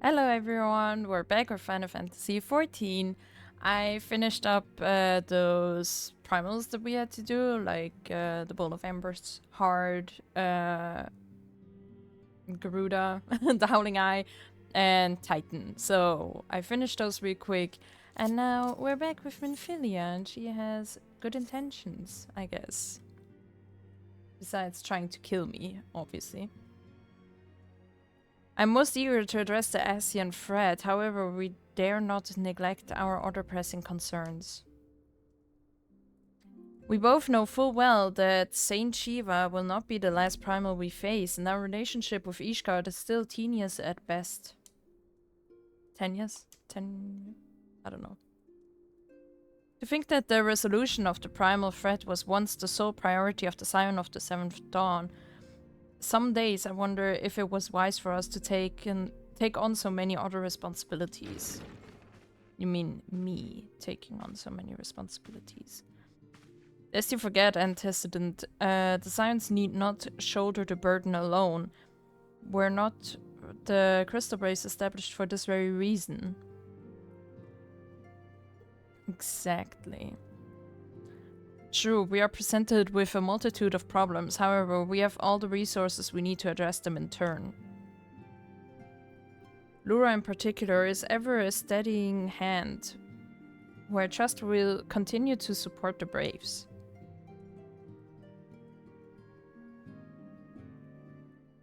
Hello everyone, we're back with Final Fantasy XIV. I finished up those primals that we had to do, like the Bowl of Embers, Hard, Garuda, the Howling Eye, and Titan. So I finished those real quick, and now we're back with Minfilia, and she has good intentions, I guess. Besides trying to kill me, obviously. I'm most eager to address the Ascian threat, however, we dare not neglect our other pressing concerns. We both know full well that Saint Shiva will not be the last primal we face, and our relationship with Ishgard is still tenuous at best. Tenuous? I don't know. To think that the resolution of the primal threat was once the sole priority of the Scion of the Seventh Dawn. Some days I wonder if it was wise for us to take on so many other responsibilities. You mean me taking on so many responsibilities? Lest you forget, antecedent, the Scions need not shoulder the burden alone. Were not the crystal brace established for this very reason? Exactly. True, we are presented with a multitude of problems, however, we have all the resources we need to address them in turn. Lura in particular is ever a steadying hand, where I trust will continue to support the Braves.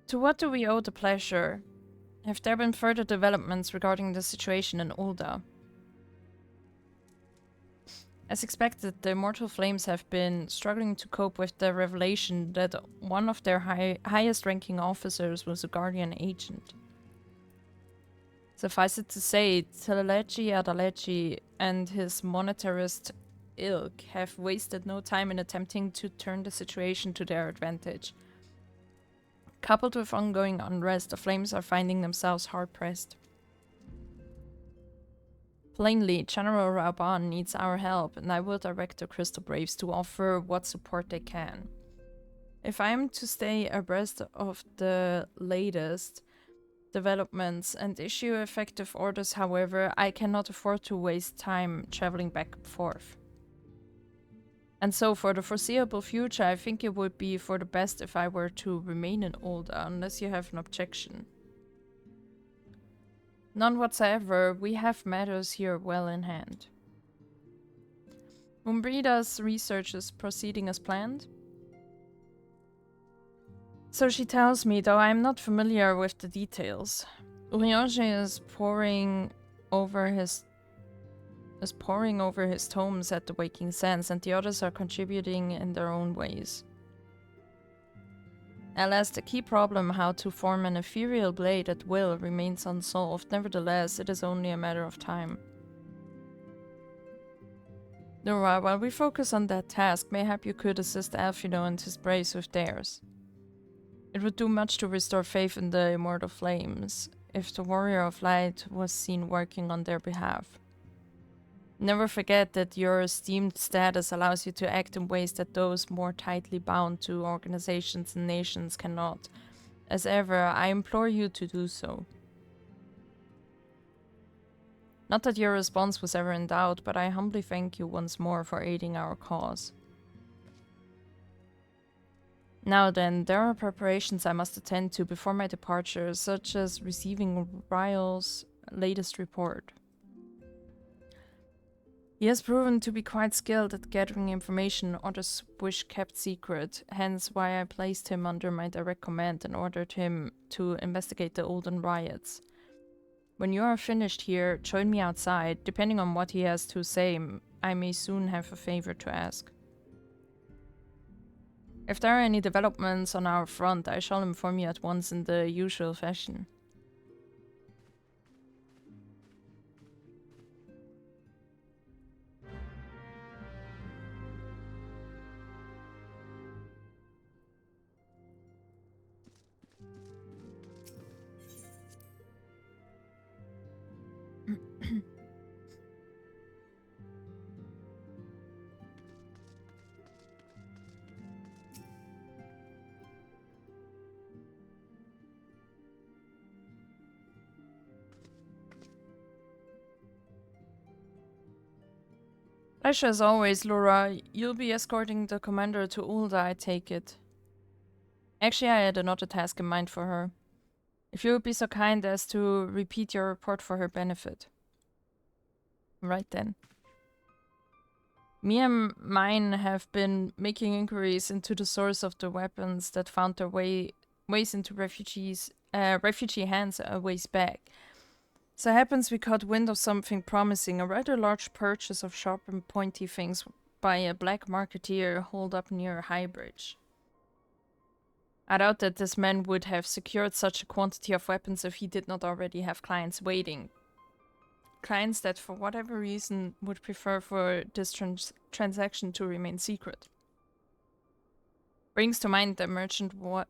To what do we owe the pleasure? Have there been further developments regarding the situation in Ul'dah? As expected, the Immortal Flames have been struggling to cope with the revelation that one of their highest-ranking officers was a Guardian agent. Suffice it to say, Telelechi Adalechi and his monetarist ilk have wasted no time in attempting to turn the situation to their advantage. Coupled with ongoing unrest, the Flames are finding themselves hard-pressed. Plainly, General Raban needs our help, and I will direct the Crystal Braves to offer what support they can. If I am to stay abreast of the latest developments and issue effective orders, however, I cannot afford to waste time traveling back and forth. And so, for the foreseeable future, I think it would be for the best if I were to remain in Ul'dah, unless you have an objection. None whatsoever. We have matters here well in hand. Umbrida's research is proceeding as planned. So she tells me, though I am not familiar with the details. Uriange is poring over his tomes at the Waking Sands, and the others are contributing in their own ways. Alas, the key problem, how to form an ethereal blade at will, remains unsolved. Nevertheless, it is only a matter of time. Nora, while we focus on that task, mayhap you could assist Alfino and his braves with theirs. It would do much to restore faith in the Immortal Flames, if the Warrior of Light was seen working on their behalf. Never forget that your esteemed status allows you to act in ways that those more tightly bound to organizations and nations cannot. As ever, I implore you to do so. Not that your response was ever in doubt, but I humbly thank you once more for aiding our cause. Now then, there are preparations I must attend to before my departure, such as receiving Ryle's latest report. He has proven to be quite skilled at gathering information others wish kept secret, hence why I placed him under my direct command and ordered him to investigate the Ul'dah riots. When you are finished here, join me outside. Depending on what he has to say, I may soon have a favor to ask. If there are any developments on our front, I shall inform you at once in the usual fashion. Pleasure as always, Laura. You'll be escorting the commander to Ul'dah, I take it. Actually, I had another task in mind for her. If you would be so kind as to repeat your report for her benefit. Right then. Me and mine have been making inquiries into the source of the weapons that found their ways into refugee hands a ways back. So it happens we caught wind of something promising, a rather large purchase of sharp and pointy things by a black marketeer holed up near High Bridge. I doubt that this man would have secured such a quantity of weapons if he did not already have clients waiting. Clients that, for whatever reason, would prefer for this transaction to remain secret. Brings to mind that merchant was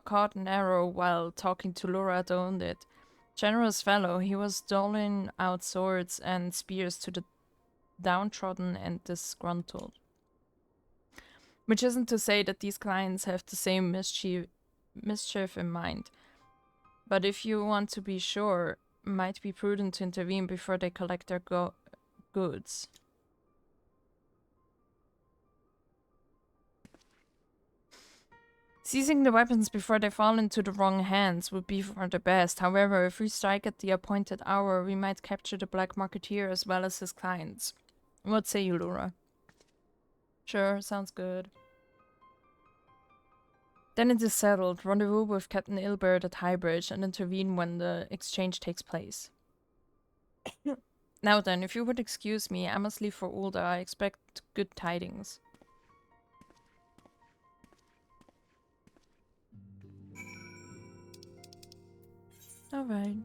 caught in error while talking to Laura that owned it. Generous fellow, he was doling out swords and spears to the downtrodden and disgruntled. Which isn't to say that these clients have the same mischief in mind. But if you want to be sure, it might be prudent to intervene before they collect their goods. Seizing the weapons before they fall into the wrong hands would be for the best. However, if we strike at the appointed hour, we might capture the black marketeer as well as his clients. What say you, Laura? Sure, sounds good. Then it is settled. Rendezvous with Captain Ilbert at Highbridge and intervene when the exchange takes place. Now then, if you would excuse me, I must leave for Ul'dah. I expect good tidings. Alright.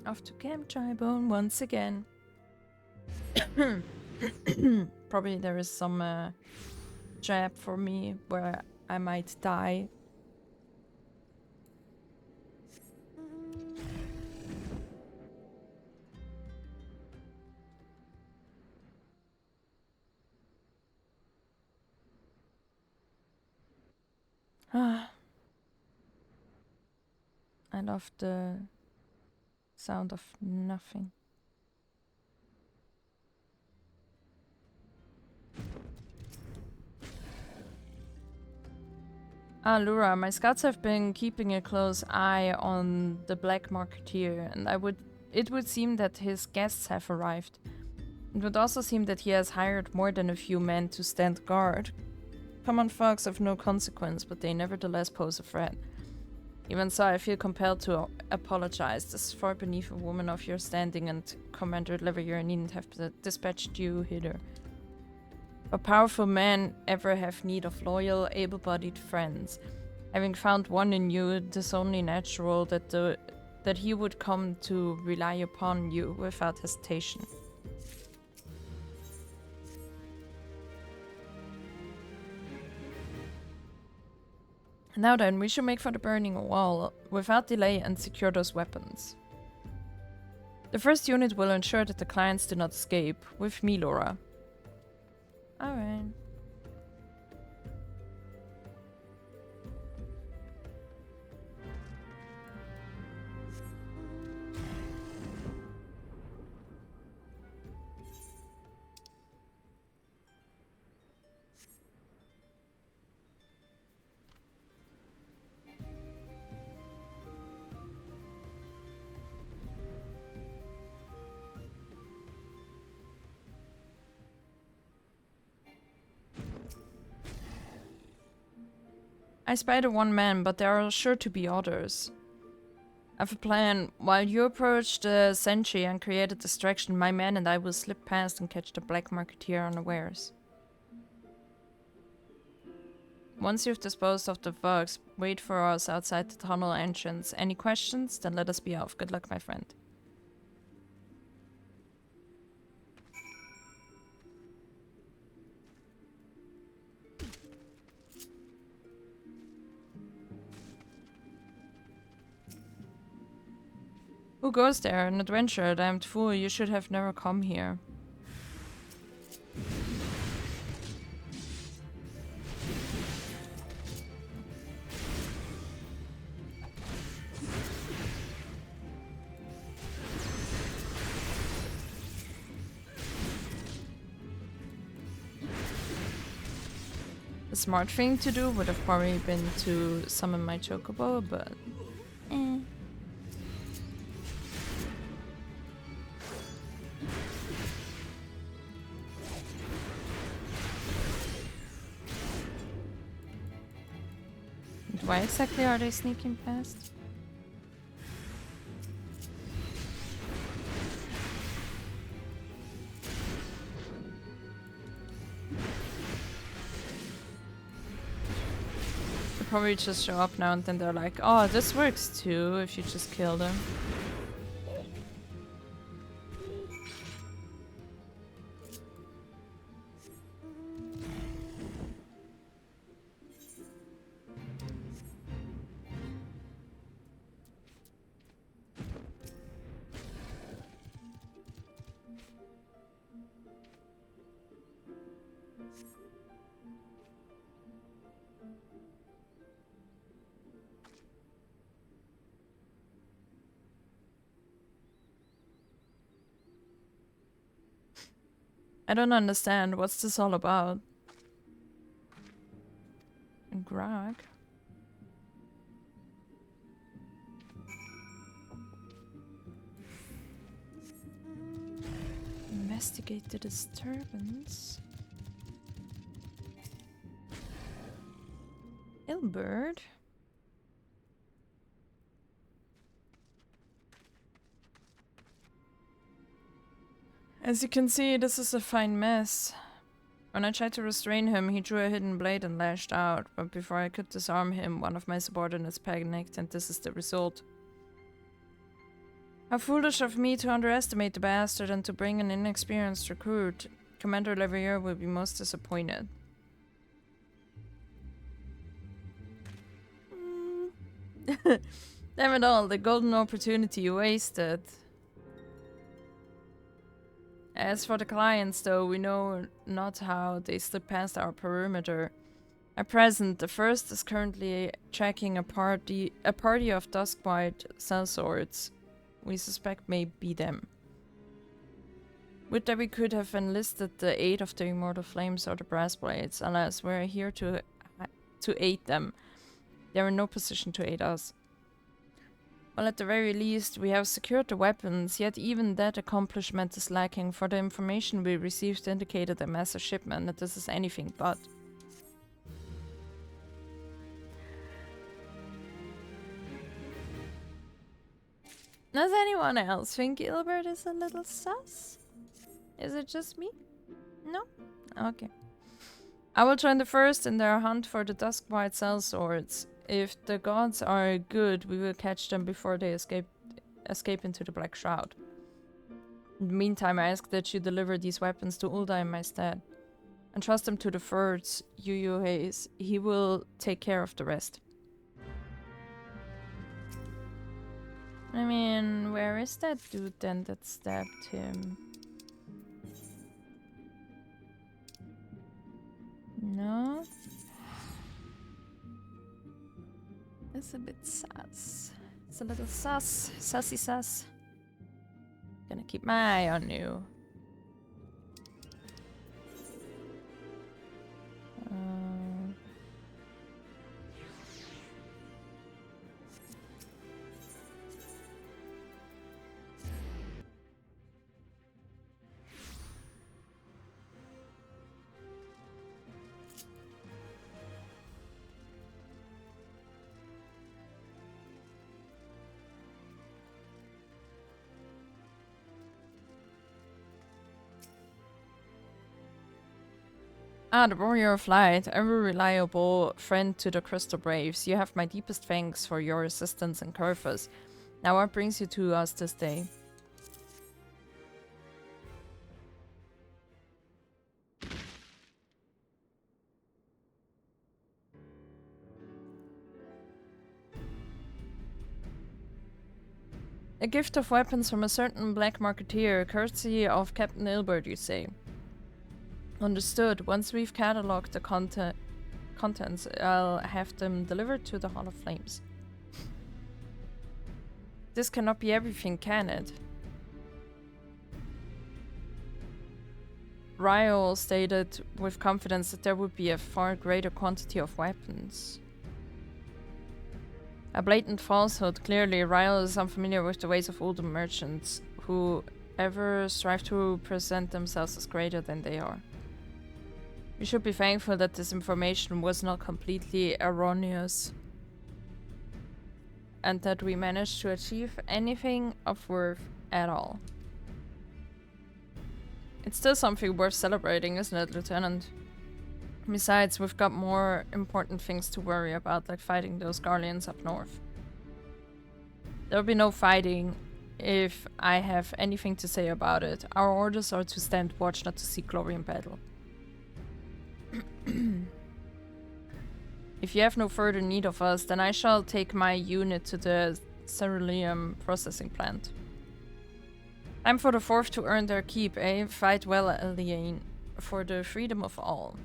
Off to Camp Tribone once again. Probably there is some trap for me where I might die. I love the sound of nothing. Ah, Lura, my scouts have been keeping a close eye on the black marketeer, and it would seem that his guests have arrived. It would also seem that he has hired more than a few men to stand guard. Common folks of no consequence, but they nevertheless pose a threat. Even so, I feel compelled to apologize. This is far beneath a woman of your standing, and Commander Leveyer needn't have dispatched you hither. But powerful men ever have need of loyal, able-bodied friends. Having found one in you, it is only natural that he would come to rely upon you without hesitation. Now then, we should make for the burning wall without delay and secure those weapons. The first unit will ensure that the clients do not escape, with me, Laura. Alright. I spy the one man, but there are sure to be others. I have a plan. While you approach the sentry and create a distraction, my man and I will slip past and catch the black marketeer unawares. Once you've disposed of the thugs, wait for us outside the tunnel entrance. Any questions? Then let us be off. Good luck, my friend. Who goes there? An adventurer, damned fool. You should have never come here. The smart thing to do would have probably been to summon my chocobo, but eh. Why exactly are they sneaking past? They'll probably just show up now and then they're like, oh, this works too if you just kill them. I don't understand. What's this all about? Grog? Investigate the disturbance. Ilbert? As you can see, this is a fine mess. When I tried to restrain him, he drew a hidden blade and lashed out, but before I could disarm him, one of my subordinates panicked, and this is the result. How foolish of me to underestimate the bastard and to bring an inexperienced recruit. Commander Levier will be most disappointed. Damn it all, the golden opportunity you wasted. As for the clients, though, we know not how they slip past our perimeter. At present, the first is currently tracking a party of Duskwhite sellswords. We suspect may be them. Would that we could have enlisted the aid of the Immortal Flames or the Brass Blades. Alas, we're here to aid them. They're in no position to aid us. Well, at the very least, we have secured the weapons, yet even that accomplishment is lacking, for the information we received indicated a massive shipment, that this is anything but. Does anyone else think Ilbert is a little sus? Is it just me? No? Okay. I will join the first in their hunt for the Duskwhite sellswords. If the gods are good, we will catch them before they escape into the Black Shroud. In the meantime, I ask that you deliver these weapons to Ul'dah in my stead. Entrust them to the Firds, Yu Hayes. He will take care of the rest. I mean, where is that dude then that stabbed him? No? It's a bit sus. It's a little sus. Sussy sus. Gonna keep my eye on you. Ah, the Warrior of Light, ever reliable friend to the Crystal Braves. You have my deepest thanks for your assistance in Curthus. Now what brings you to us this day? A gift of weapons from a certain black marketeer, courtesy of Captain Ilbert, you say. Understood. Once we've catalogued the contents, I'll have them delivered to the Hall of Flames. This cannot be everything, can it? Ryo stated with confidence that there would be a far greater quantity of weapons. A blatant falsehood. Clearly, Ryo is unfamiliar with the ways of Ul'dah merchants, who ever strive to present themselves as greater than they are. We should be thankful that this information was not completely erroneous, and that we managed to achieve anything of worth at all. It's still something worth celebrating, isn't it, Lieutenant? Besides, we've got more important things to worry about, like fighting those Garleans up north. There'll be no fighting if I have anything to say about it. Our orders are to stand watch, not to seek glory in battle. If you have no further need of us, then I shall take my unit to the ceruleum processing plant. Time for the fourth to earn their keep, eh? Fight well, Eliane, for the freedom of all.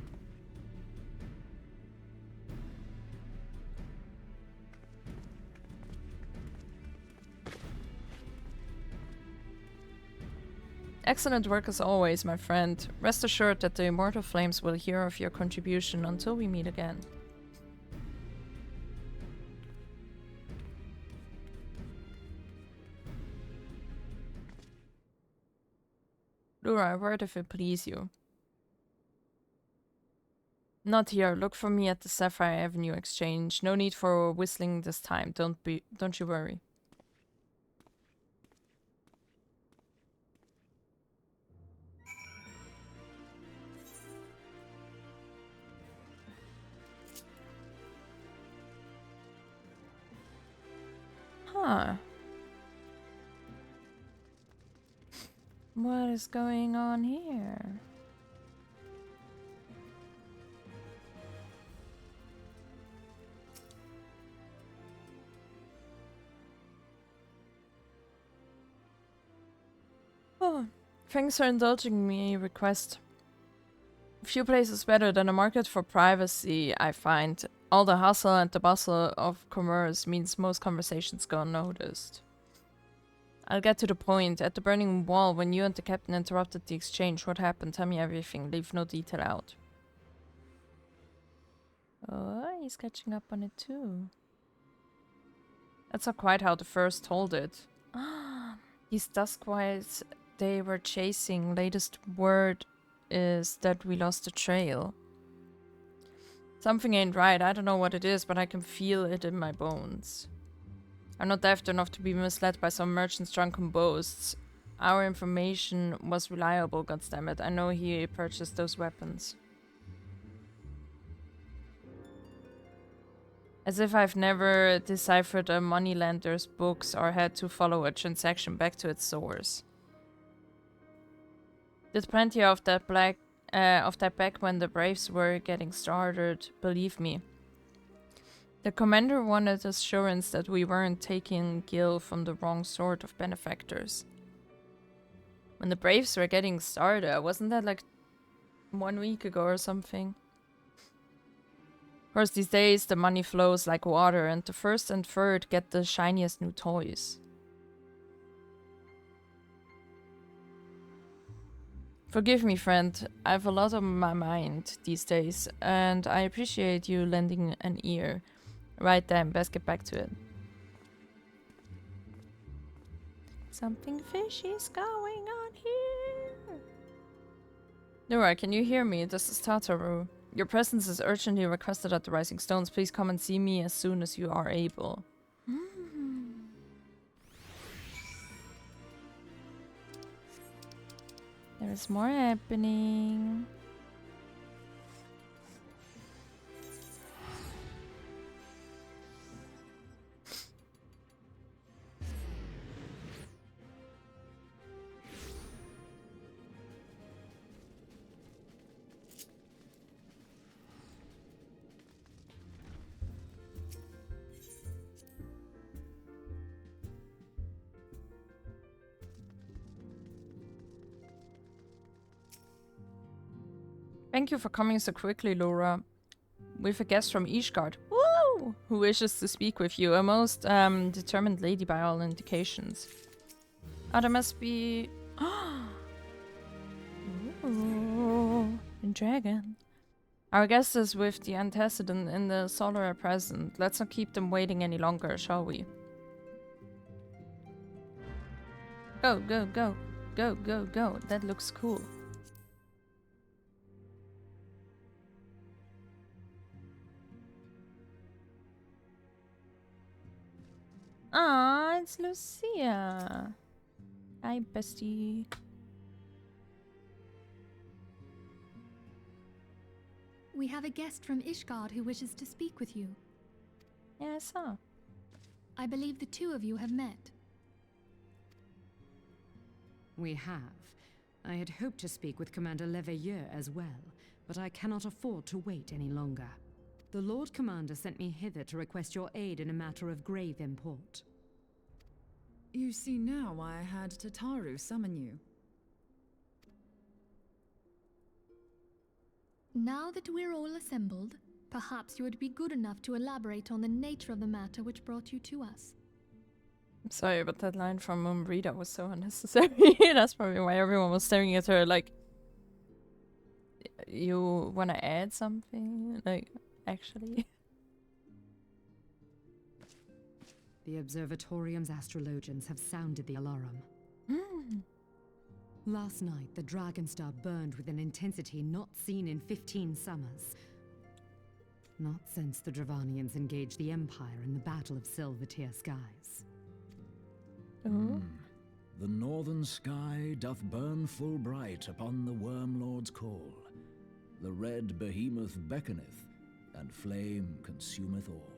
Excellent work as always, my friend. Rest assured that the Immortal Flames will hear of your contribution until we meet again. Lura, a word if it please you. Not here. Look for me at the Sapphire Avenue exchange. No need for whistling this time. Don't you worry. Huh. What is going on here? Oh, thanks for indulging me request. Few places better than a market for privacy, I find. All the hustle and the bustle of commerce means most conversations go unnoticed. I'll get to the point. At the Burning Wall, when you and the captain interrupted the exchange, what happened? Tell me everything. Leave no detail out. Oh, he's catching up on it too. That's not quite how the first told it. These Duskwiles they were chasing. Latest word is that we lost the trail. Something ain't right. I don't know what it is, but I can feel it in my bones. I'm not daft enough to be misled by some merchant's drunken boasts. Our information was reliable, goddammit. I know he purchased those weapons. As if I've never deciphered a moneylender's books or had to follow a transaction back to its source. Did plenty of that back when the Braves were getting started, believe me. The commander wanted assurance that we weren't taking Gil from the wrong sort of benefactors. When the Braves were getting started, wasn't that like 1 week ago or something? Of course, these days the money flows like water, and the first and third get the shiniest new toys. Forgive me, friend. I have a lot on my mind these days, and I appreciate you lending an ear. Right then, best get back to it. Something fishy is going on here. Nora, can you hear me? This is Tataru. Your presence is urgently requested at the Rising Stones. Please come and see me as soon as you are able. There is more happening. Thank you for coming so quickly, Laura. We've a guest from Ishgard, woo, who wishes to speak with you. A most determined lady by all indications. Oh, there must be... Oh, a dragon. Our guest is with the antecedent in the solar present. Let's not keep them waiting any longer, shall we? Go, go, go. Go, go, go. That looks cool. Ah, it's Lucia. Hi, bestie. We have a guest from Ishgard who wishes to speak with you. Yeah, I saw. I believe the two of you have met. We have. I had hoped to speak with Commander Leveilleur as well, but I cannot afford to wait any longer. The Lord Commander sent me hither to request your aid in a matter of grave import. You see now why I had Tataru summon you. Now that we're all assembled, perhaps you would be good enough to elaborate on the nature of the matter which brought you to us. I'm sorry, but that line from Umbrita was so unnecessary. That's probably why everyone was staring at her like, you want to add something? Like, actually? The Observatorium's astrologians have sounded the alarm. Last night, the Dragonstar burned with an intensity not seen in 15 summers. Not since the Dravanians engaged the Empire in the Battle of Silvertear Skies. The northern sky doth burn full bright upon the Wormlord's call. The red behemoth beckoneth, and flame consumeth all.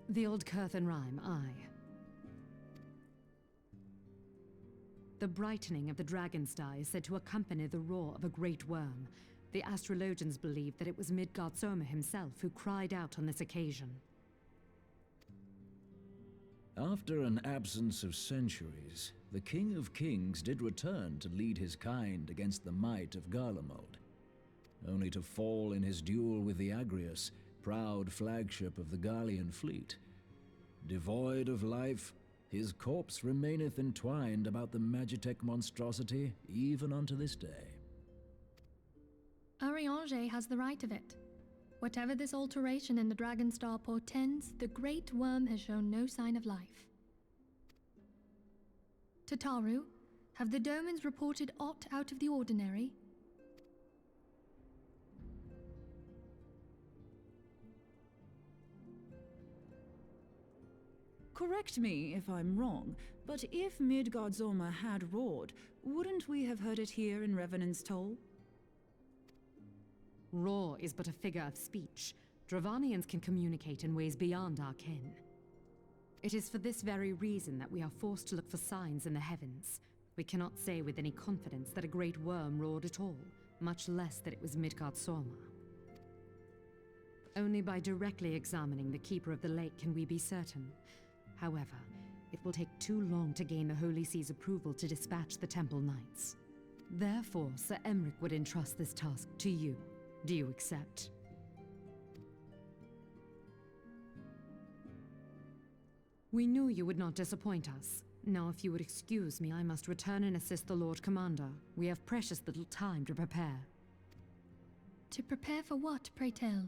The old Curthan rhyme, aye. The brightening of the Dragonstar is said to accompany the roar of a great worm. The astrologians believe that it was Midgardsormr himself who cried out on this occasion. After an absence of centuries, the King of Kings did return to lead his kind against the might of Garlemald, only to fall in his duel with the Agrius, proud flagship of the Garlean fleet. Devoid of life, his corpse remaineth entwined about the Magitech monstrosity even unto this day. Ariange has the right of it. Whatever this alteration in the Dragonstar portends, the Great Worm has shown no sign of life. Tataru, have the Domans reported aught out of the ordinary? Correct me if I'm wrong, but if Midgardsormr had roared, wouldn't we have heard it here in Revenant's Toll? Roar is but a figure of speech. Dravanians can communicate in ways beyond our ken. It is for this very reason that we are forced to look for signs in the heavens. We cannot say with any confidence that a great worm roared at all, much less that it was Midgardsormr. Only by directly examining the Keeper of the Lake can we be certain. However, it will take too long to gain the Holy See's approval to dispatch the Temple Knights. Therefore, Sir Emric would entrust this task to you. Do you accept? We knew you would not disappoint us. Now, if you would excuse me, I must return and assist the Lord Commander. We have precious little time to prepare. To prepare for what, pray tell?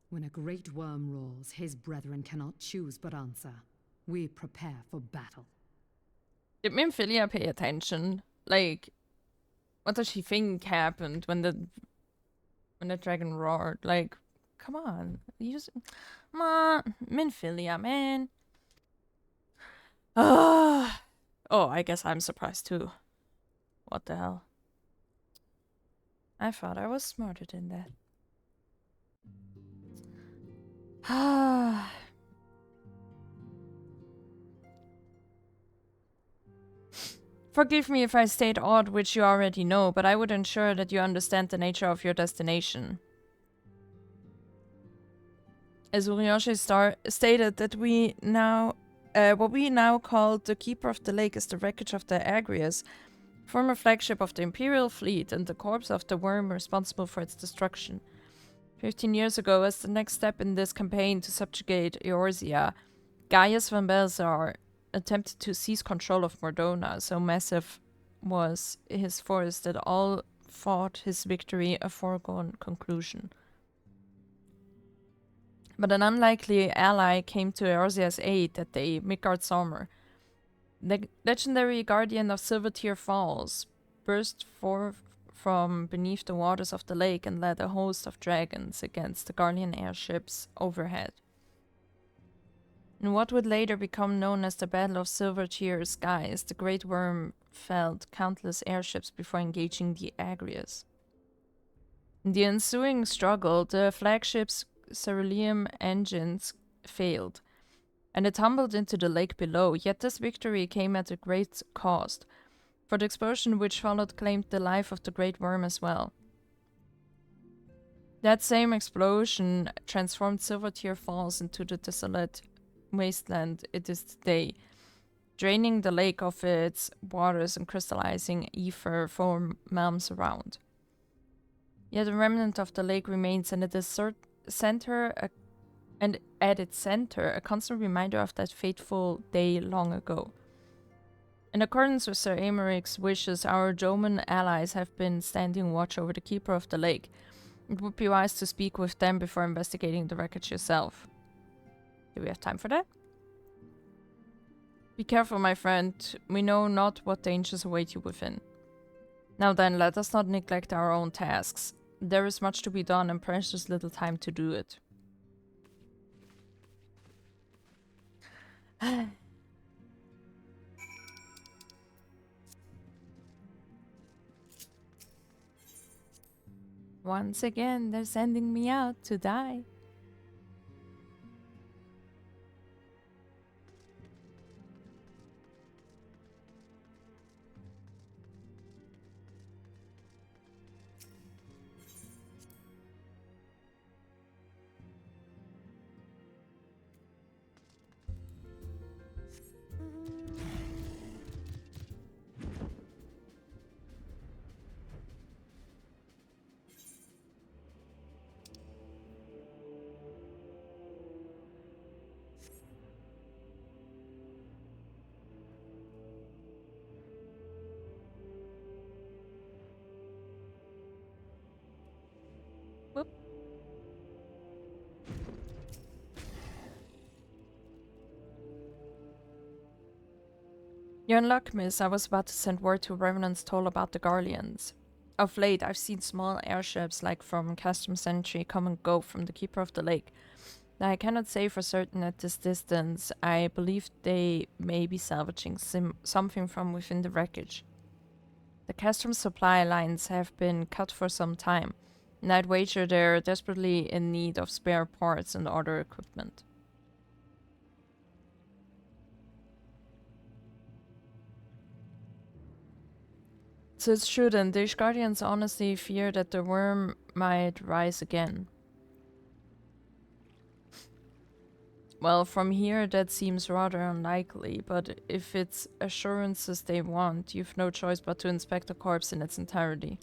When a great worm roars, his brethren cannot choose but answer. We prepare for battle. Did Minfilia pay attention? Like, what does she think happened when the dragon roared? Like, come on, you just, Minfilia, man. Oh, I guess I'm surprised too. What the hell? I thought I was smarter than that. Forgive me if I state aught which you already know, but I would ensure that you understand the nature of your destination. As Urianger stated that what we now call the Keeper of the Lake is the wreckage of the Agrius, former flagship of the Imperial fleet and the corpse of the worm responsible for its destruction. 15 years ago, as the next step in this campaign to subjugate Eorzea, Gaius van Belzar attempted to seize control of Mordona, so massive was his force that all thought his victory a foregone conclusion. But an unlikely ally came to Eorzea's aid that day, Midgardsormr. The legendary guardian of Silvertear Falls burst forth from beneath the waters of the lake and led a host of dragons against the Guardian airships overhead. In what would later become known as the Battle of Silvertear Skies, the Great Worm felled countless airships before engaging the Agrias. In the ensuing struggle, the flagship's cerulean engines failed, and it tumbled into the lake below, yet this victory came at a great cost, for the explosion which followed claimed the life of the Great Worm as well. That same explosion transformed Silvertear Falls into the desolate wasteland it is today, draining the lake of its waters and crystallizing ether for realms around. Yet a remnant of the lake remains, and at its center, a constant reminder of that fateful day long ago. In accordance with Sir Amaric's wishes, our Joman allies have been standing watch over the keeper of the lake. It would be wise to speak with them before investigating the wreckage yourself. Do we have time for that? Be careful, my friend. We know not what dangers await you within. Now then, let us not neglect our own tasks. There is much to be done and precious little time to do it. Once again, they're sending me out to die. Whoop. You're in luck, miss. I was about to send word to Revenant's Toll about the Guardians. Of late, I've seen small airships like from Custom Sentry come and go from the Keeper of the Lake. Now, I cannot say for certain at this distance. I believe they may be salvaging something from within the wreckage. The custom supply lines have been cut for some time, and I'd wager they're desperately in need of spare parts and other equipment. So it's true then, the Guardians honestly fear that the worm might rise again. Well, from here that seems rather unlikely, but if it's assurances they want, you've no choice but to inspect the corpse in its entirety.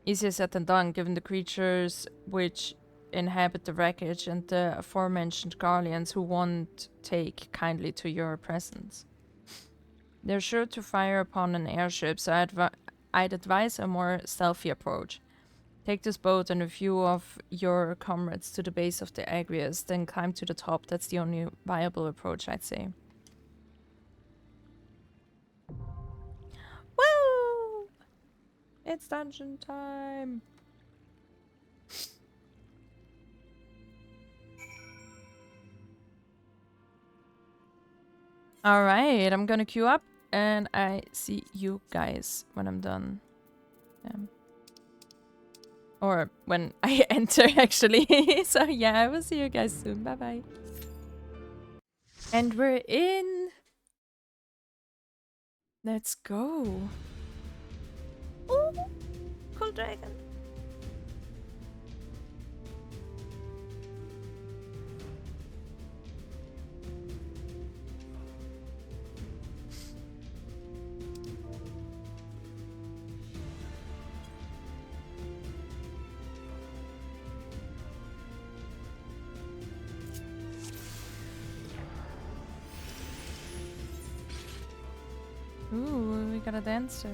Easier said than done, given the creatures which inhabit the wreckage and the aforementioned Guardians who won't take kindly to your presence. They're sure to fire upon an airship, so I'd advise a more stealthy approach. Take this boat and a few of your comrades to the base of the Agrias, then climb to the top. That's the only viable approach, I'd say. Woo! It's dungeon time! Alright, I'm gonna queue up. And I see you guys when I'm done. Or when I enter, actually. So yeah, I will see you guys soon. Bye-bye. And we're in. Let's go. Ooh, cool dragon. got a dancer.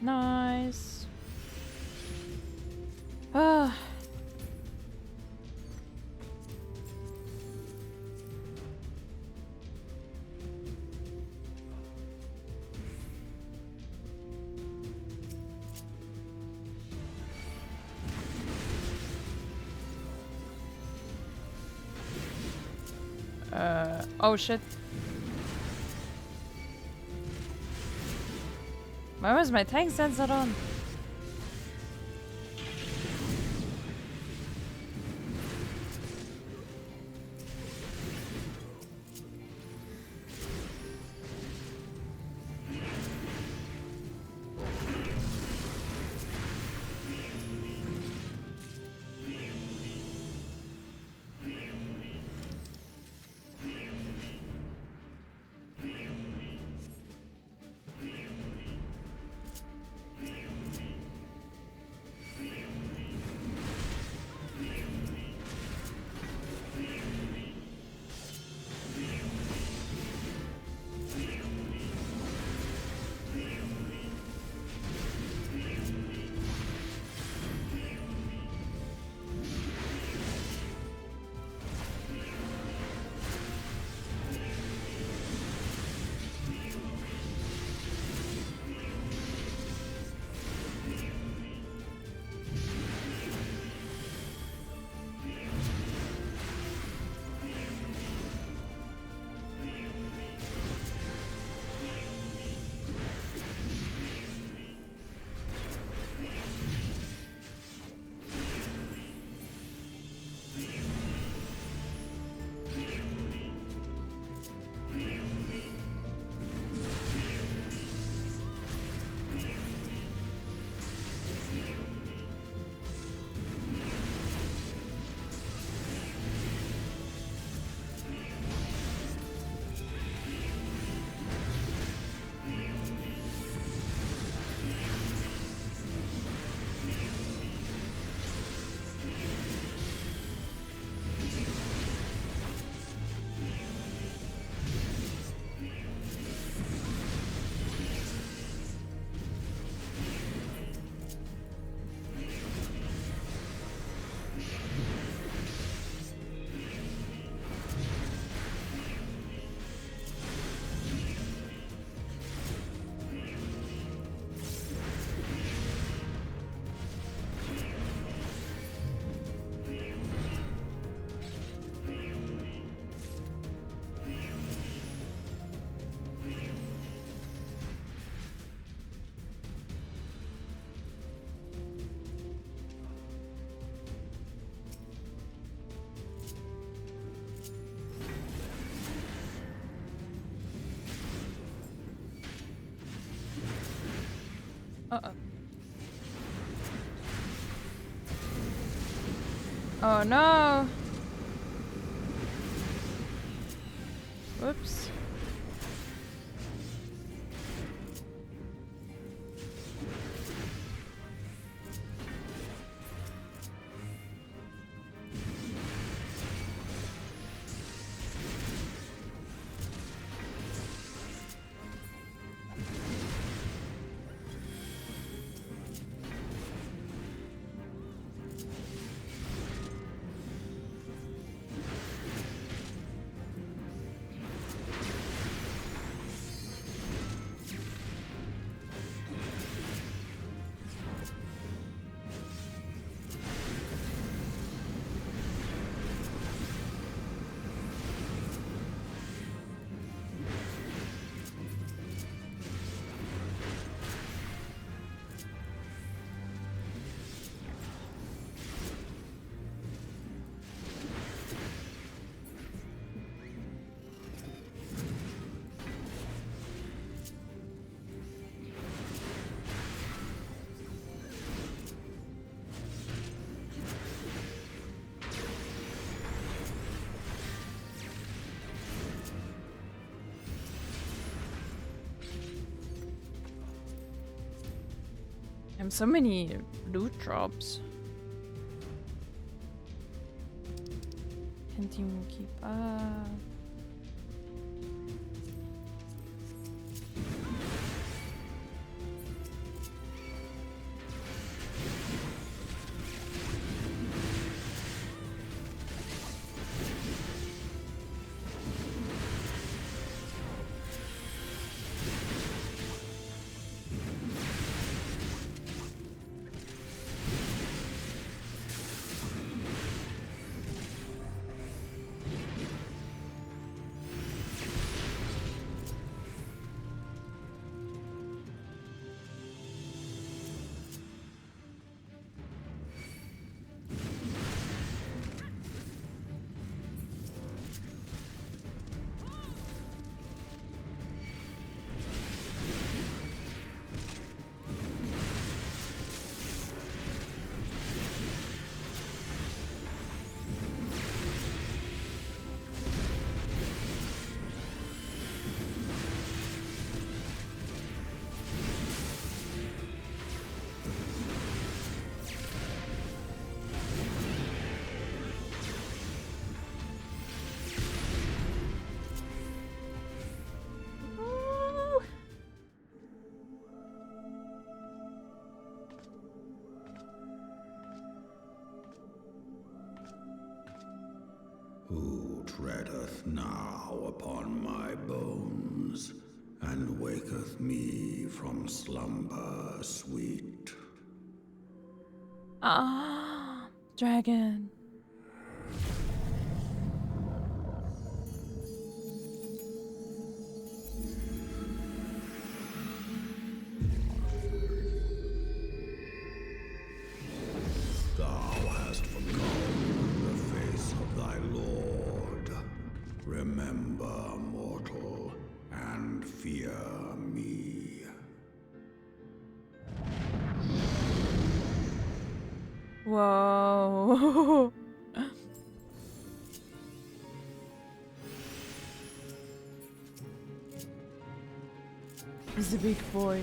Nice. Ah. Oh shit. Why was my tank sensor on? Uh-oh. Oh no! Whoops. And so many loot drops. Can't even keep up. Who treadeth now upon my bones, and waketh me from slumber sweet? Ah, dragon. Thou hast forgotten the face of thy lord. Remember, mortal, and fear me. Whoa. He's a big boy.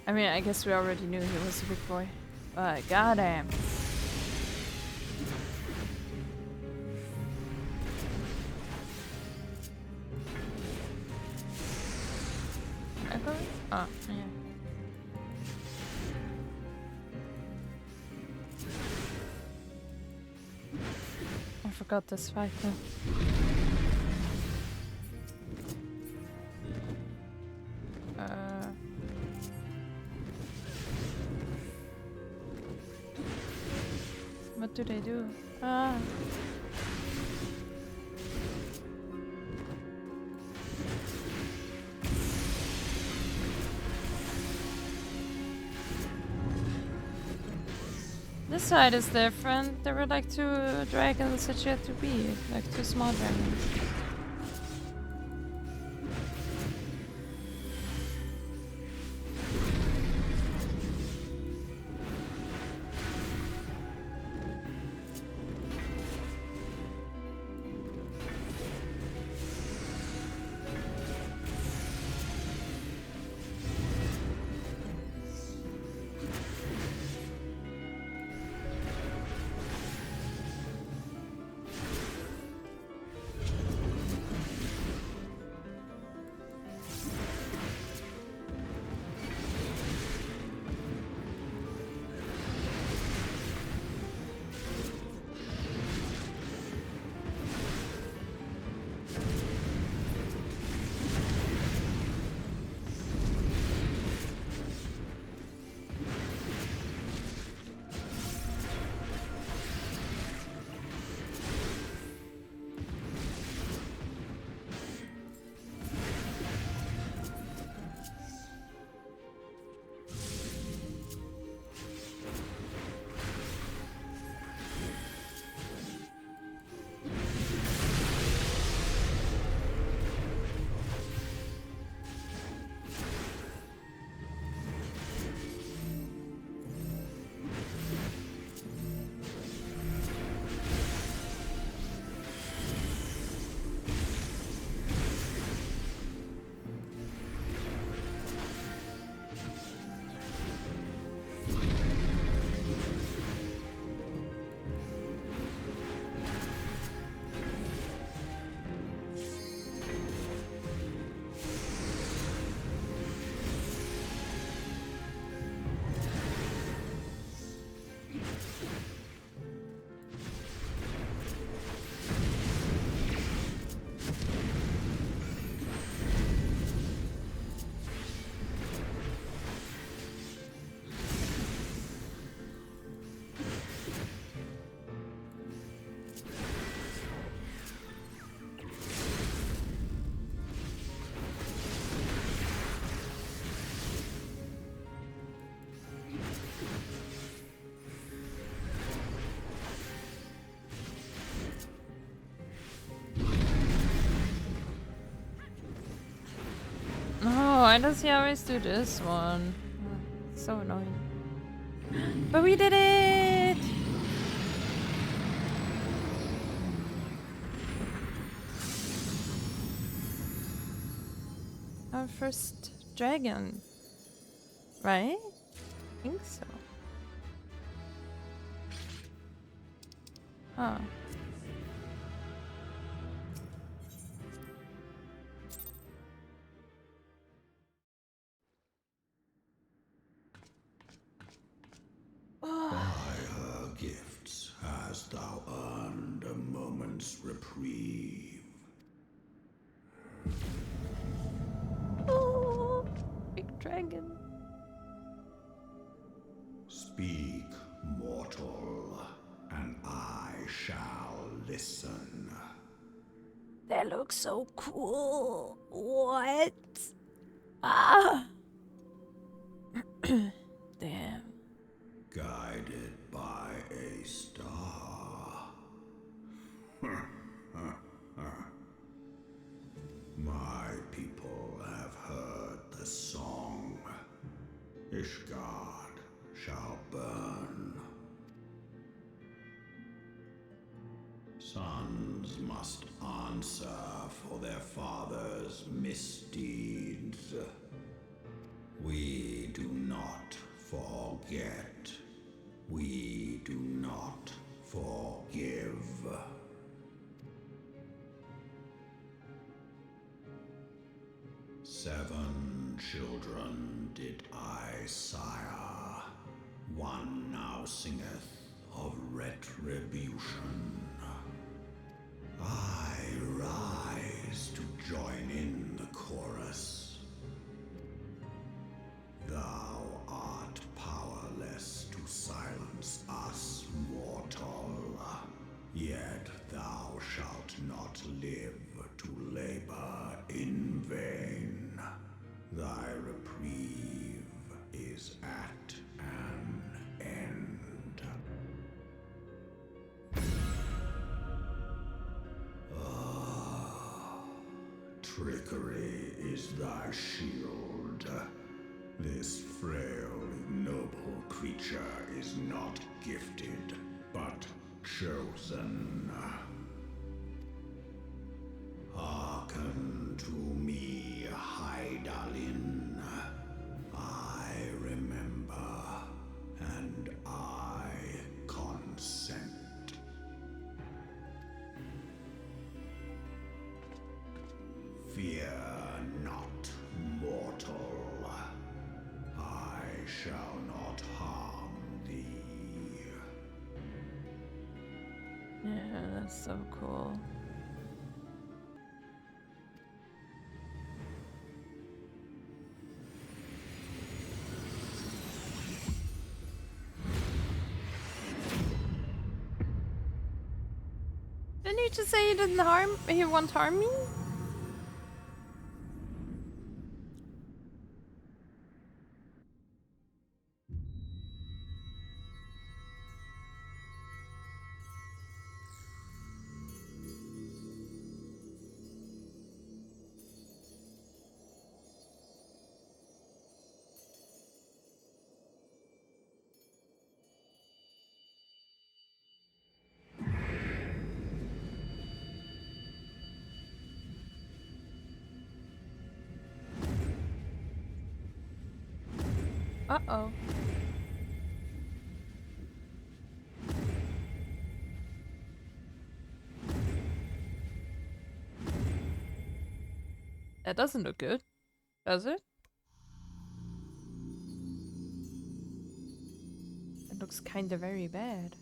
I mean, I guess we already knew he was a big boy. But goddamn. Can I go in? Oh, yeah. I forgot this fight though. What do they do? Ah. This side is different. There were like two dragons that you had to beat, like two small dragons. why does he always do this one? So annoying. But we did it! Our first dragon. Right? I think so. Ah. By her gifts hast thou earned a moment's reprieve. Oh, big dragon. Speak, mortal, and I shall listen. That looks so cool. What? Ah. Damn. Guided by a star. My people have heard the song. Ishgard shall burn. Sons must answer for their father's misdeeds. We do not forget. We do not forgive. Seven children did I sire. One now singeth of retribution. I rise to join in the chorus. Thou art powerless to silence us, mortal. Yet thou shalt not live to labor in vain. Thy reprieve is at an end. Trickery is thy shield. This frail, ignoble creature is not gifted, but chosen. Hearken to me, Hydaelyn. I remember, and I consent. Fear not, mortal. I shall not harm thee. Yeah, that's so cool. Didn't you just say he won't harm me? Uh-oh. That doesn't look good, does it? It looks kinda very bad.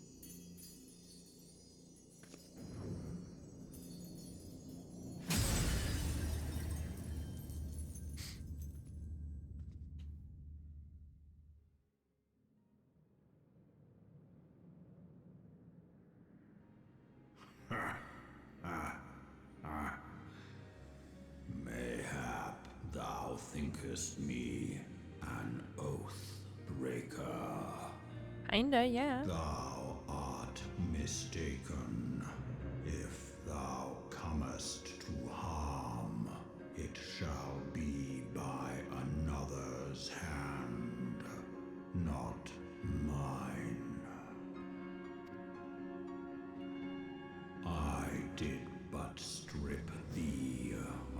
Mayhap thou thinkest me an oath breaker. Kinda, yeah. Thou art mistaken. If thou comest to harm, it shall be by did but strip thee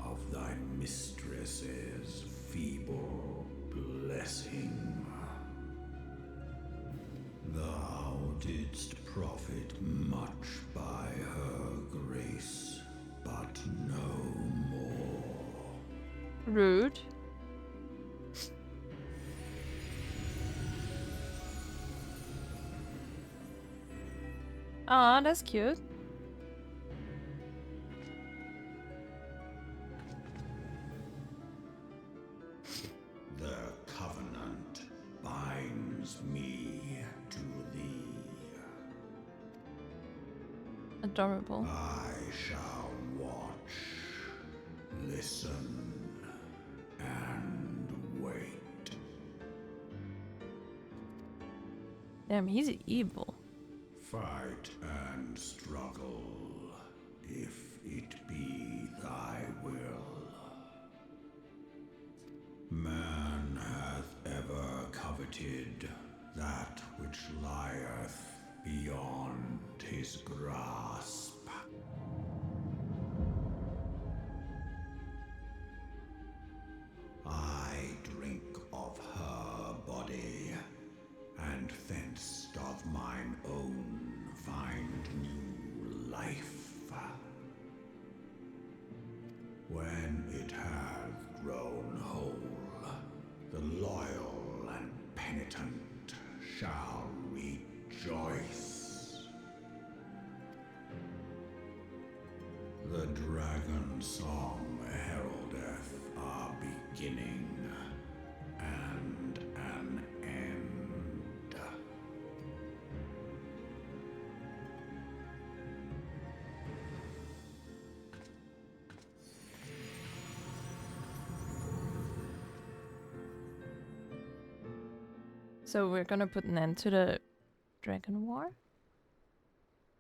of thy mistress's feeble blessing. Thou didst profit much by her grace, but no more. Rude. Aw, that's cute. The covenant binds me to thee. Adorable. I shall watch, listen, and wait. Damn, he's evil. Fight and struggle, if it be thy will. Man hath ever coveted that which lieth beyond his grasp. I drink of her body, and thence doth mine own find new life. When it hath grown whole, the loyal and penitent shall rejoice. The dragon song heraldeth a beginning and an end. So we're gonna put an end to the Dragon War.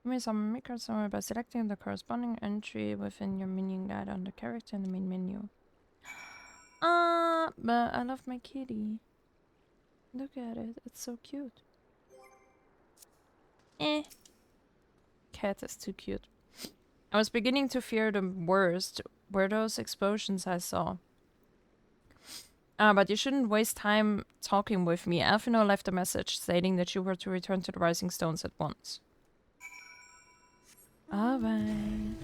You may summon Midgardsormr by selecting the corresponding entry within your minion guide on the character in the main menu. But I love my kitty. Look at it, it's so cute. Cat is too cute. I was beginning to fear the worst. Were those explosions I saw? But you shouldn't waste time talking with me. Alphino left a message stating that you were to return to the Rising Stones at once. Alright.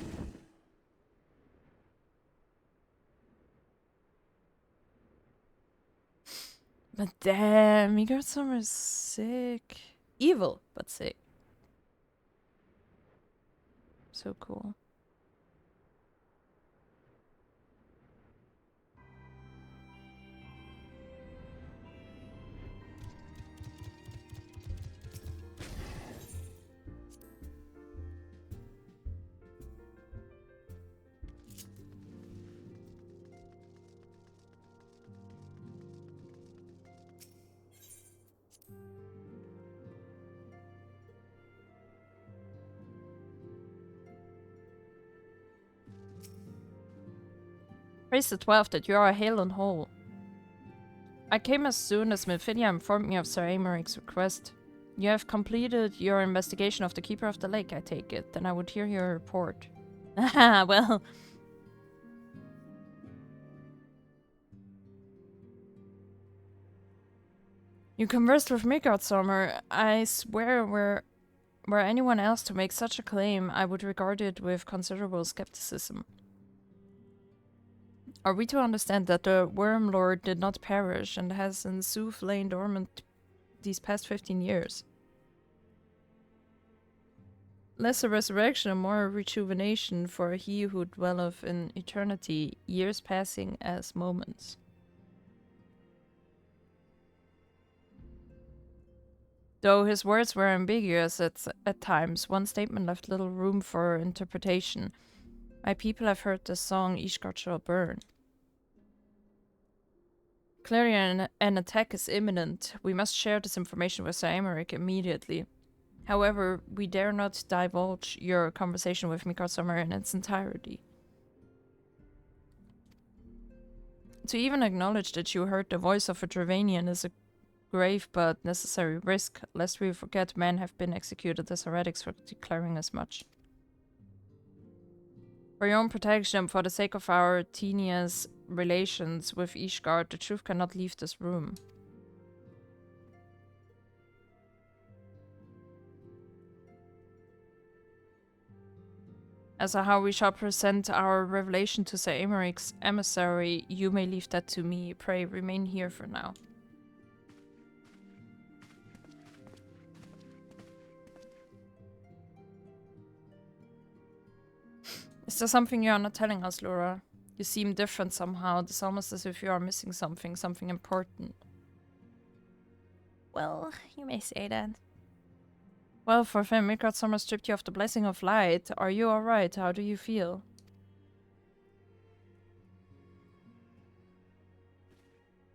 But damn, Midgardsormr is sick. Evil, but sick. So cool. Praise the 12 that you are hale and whole. I came as soon as Milfinia informed me of Sir Amaric's request. You have completed your investigation of the Keeper of the Lake, I take it. Then I would hear your report. Haha, well... You conversed with Midgardsormr. I swear were anyone else to make such a claim, I would regard it with considerable skepticism. Are we to understand that the Worm Lord did not perish and has in sooth lain dormant these past 15 years? Less a resurrection and more a rejuvenation for he who dwelleth in eternity, years passing as moments. Though his words were ambiguous at times, one statement left little room for interpretation. My people have heard the song Ishgard shall burn. Clearly an attack is imminent. We must share this information with Sir Amaric immediately. However, we dare not divulge your conversation with Midgardsormr in its entirety. To even acknowledge that you heard the voice of a Dravanian is a grave but necessary risk, lest we forget men have been executed as heretics for declaring as much. For your own protection, for the sake of our tenuous relations with Ishgard, the truth cannot leave this room. As to how we shall present our revelation to Sir Amaric's emissary, you may leave that to me. Pray, remain here for now. Is there something you are not telling us, Laura? You seem different somehow. It's almost as if you are missing something, something important. Well, you may say that. Well, for them, Midgardsormr stripped you of the blessing of light. Are you alright? How do you feel?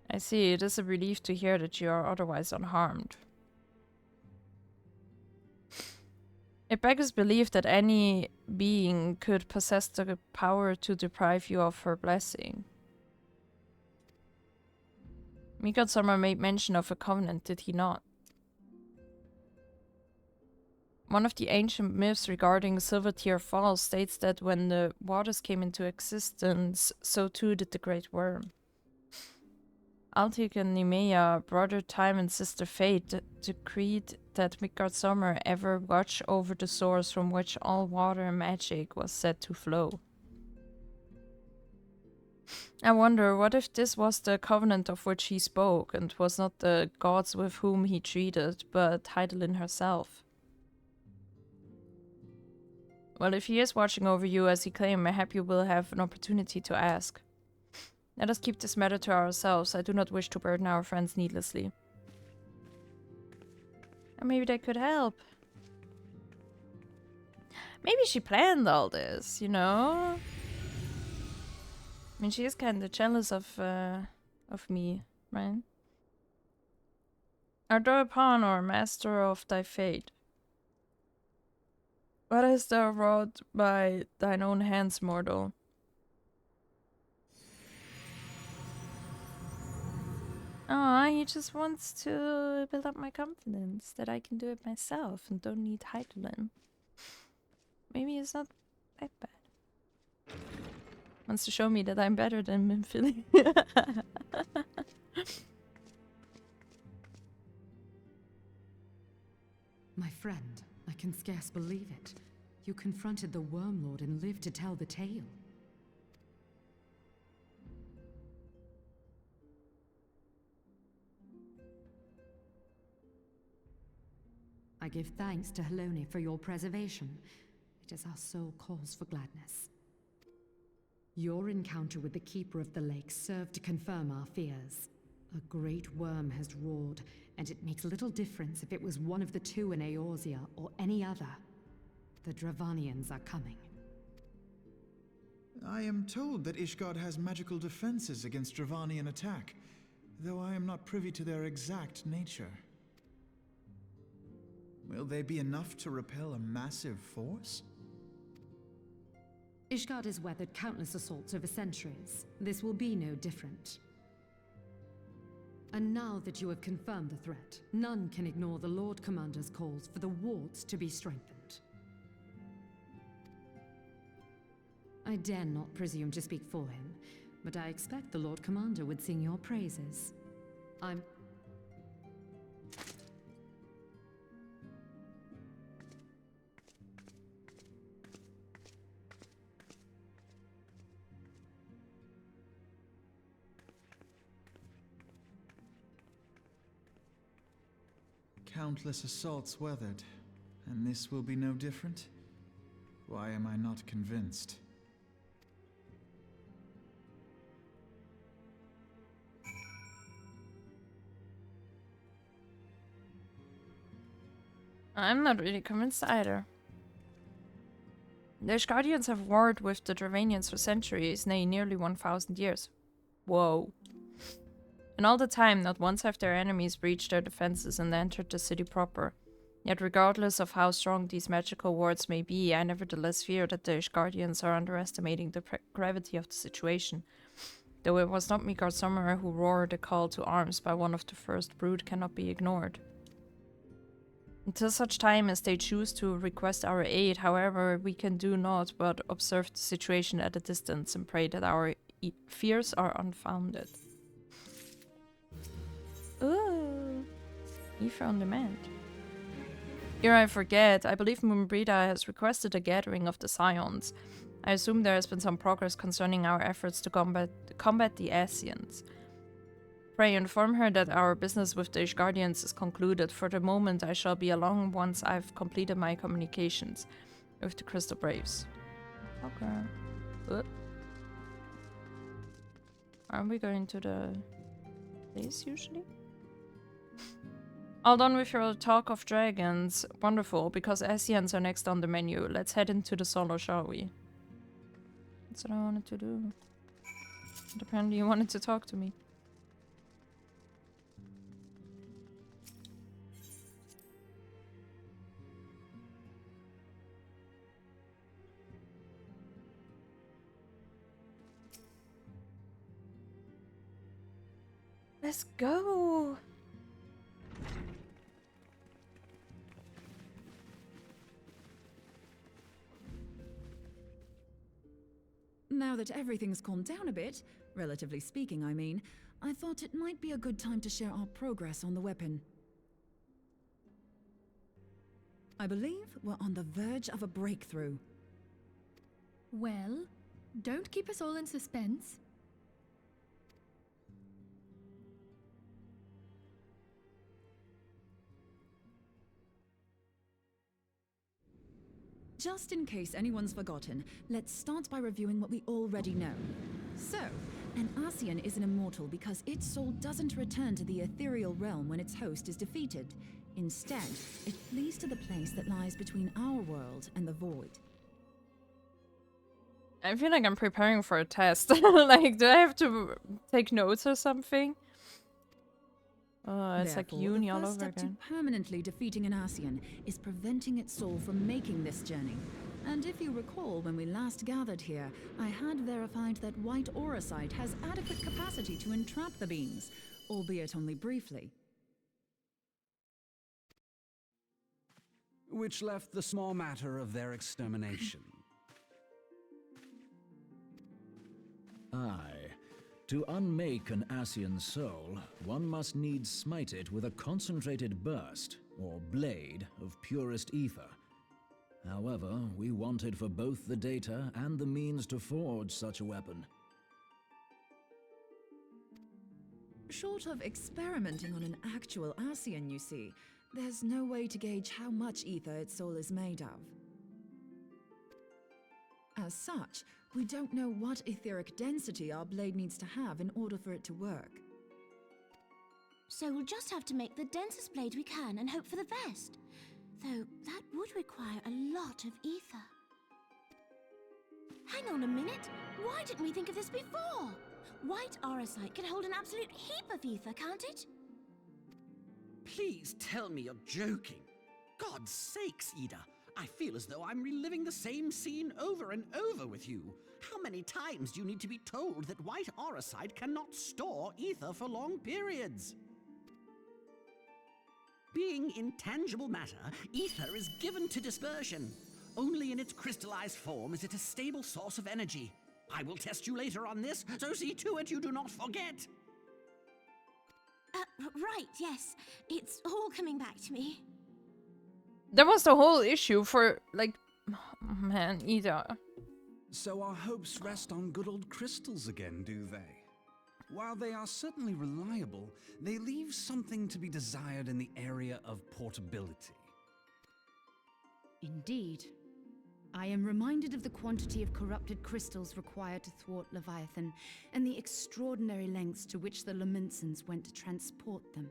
I see. It is a relief to hear that you are otherwise unharmed. It beggars belief that any being could possess the power to deprive you of her blessing. Midgardsormr made mention of a covenant, did he not? One of the ancient myths regarding Silvertear Falls states that when the waters came into existence, so too did the Great Worm. Altic and Nemea, brother Time and sister Fate, decreed that Midgardsormr ever watch over the source from which all water and magic was said to flow. I wonder, what if this was the covenant of which he spoke, and was not the gods with whom he treated, but Hydaelyn herself? Well, if he is watching over you as he claimed, mayhap you will have an opportunity to ask. Let us keep this matter to ourselves. I do not wish to burden our friends needlessly. Or maybe they could help. Maybe she planned all this, you know? I mean, she is kind of jealous of me, right? Art thou a pawn or master of thy fate? What hast thou wrought by thine own hands, mortal? Aw, he just wants to build up my confidence that I can do it myself and don't need Hydaelyn. Maybe it's not that bad. Wants to show me that I'm better than Minfili. My friend, I can scarce believe it. You confronted the Wormlord and lived to tell the tale. I give thanks to Helone for your preservation. It is our sole cause for gladness. Your encounter with the Keeper of the Lake served to confirm our fears. A great worm has roared, and it makes little difference if it was one of the two in Eorzea or any other. The Dravanians are coming. I am told that Ishgard has magical defenses against Dravanian attack, though I am not privy to their exact nature. Will they be enough to repel a massive force? Ishgard has weathered countless assaults over centuries. This will be no different. And now that you have confirmed the threat, none can ignore the Lord Commander's calls for the wards to be strengthened. I dare not presume to speak for him, but I expect the Lord Commander would sing your praises. Countless assaults weathered, and this will be no different? Why am I not convinced? I'm not really convinced either. The Ishgardians have warred with the Dravanians for centuries, nay, nearly 1,000 years. Whoa. And all the time, not once have their enemies breached their defenses and entered the city proper. Yet regardless of how strong these magical wards may be, I nevertheless fear that the Ishgardians are underestimating the gravity of the situation. Though it was not Midgardsormr who roared a call to arms by one of the first brood cannot be ignored. Until such time as they choose to request our aid, however, we can do naught but observe the situation at a distance and pray that our fears are unfounded. Ooh, Ether on demand. Here I forget, I believe Mumbrida has requested a gathering of the Scions. I assume there has been some progress concerning our efforts to combat the Ascians. Pray inform her that our business with the Ishgardians is concluded. For the moment, I shall be along once I've completed my communications with the Crystal Braves. Okay. Aren't we going to the place usually? All done with your talk of dragons. Wonderful, because Ascians are next on the menu. Let's head into the solo, shall we? That's what I wanted to do. But apparently you wanted to talk to me. Let's go! Now that everything's calmed down a bit, relatively speaking I mean, I thought it might be a good time to share our progress on the weapon. I believe we're on the verge of a breakthrough. Well, don't keep us all in suspense. Just in case anyone's forgotten, let's start by reviewing what we already know. So, an Ascian is an immortal because its soul doesn't return to the ethereal realm when its host is defeated. Instead, it flees to the place that lies between our world and the void. I feel like I'm preparing for a test. Like, do I have to take notes or something? Oh, it's like uni all over again. The first step to permanently defeating an Ascian is preventing its soul from making this journey. And if you recall, when we last gathered here, I had verified that white auracite has adequate capacity to entrap the beings, albeit only briefly. Which left the small matter of their extermination. Aye. To unmake an Ascian soul, one must needs smite it with a concentrated burst, or blade, of purest ether. However, we wanted for both the data and the means to forge such a weapon. Short of experimenting on an actual Ascian, you see, there's no way to gauge how much ether its soul is made of. As such, we don't know what etheric density our blade needs to have in order for it to work. So we'll just have to make the densest blade we can and hope for the best. Though that would require a lot of ether. Hang on a minute. Why didn't we think of this before? White auracite can hold an absolute heap of ether, can't it? Please tell me you're joking. God's sakes, Ida. I feel as though I'm reliving the same scene over and over with you. How many times do you need to be told that white auracite cannot store ether for long periods? Being intangible matter, ether is given to dispersion. Only in its crystallized form is it a stable source of energy. I will test you later on this, so see to it you do not forget. Right, yes. It's all coming back to me. That was the whole issue for, like, oh man, either. So our hopes rest on good old crystals again, do they? While they are certainly reliable, they leave something to be desired in the area of portability. Indeed. I am reminded of the quantity of corrupted crystals required to thwart Leviathan, and the extraordinary lengths to which the Lamentsons went to transport them.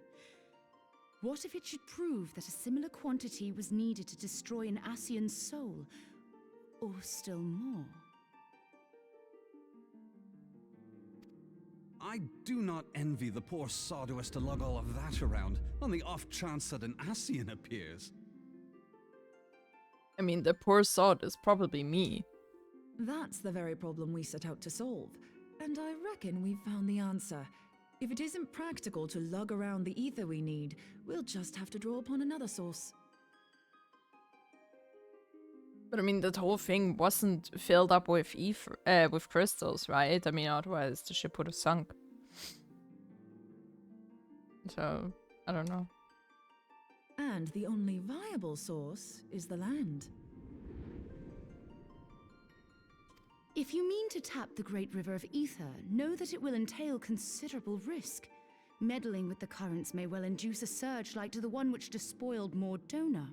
What if it should prove that a similar quantity was needed to destroy an Ascian's soul? Or still more? I do not envy the poor sod who has to lug all of that around, on the off chance that an Ascian appears. I mean, the poor sod is probably me. That's the very problem we set out to solve, and I reckon we've found the answer. If it isn't practical to lug around the ether we need, we'll just have to draw upon another source. But I mean, that whole thing wasn't filled up with with crystals, right? I mean, otherwise the ship would have sunk. So, I don't know. And the only viable source is the land. If you mean to tap the great river of ether, know that it will entail considerable risk. Meddling with the currents may well induce a surge like to the one which despoiled Mordona.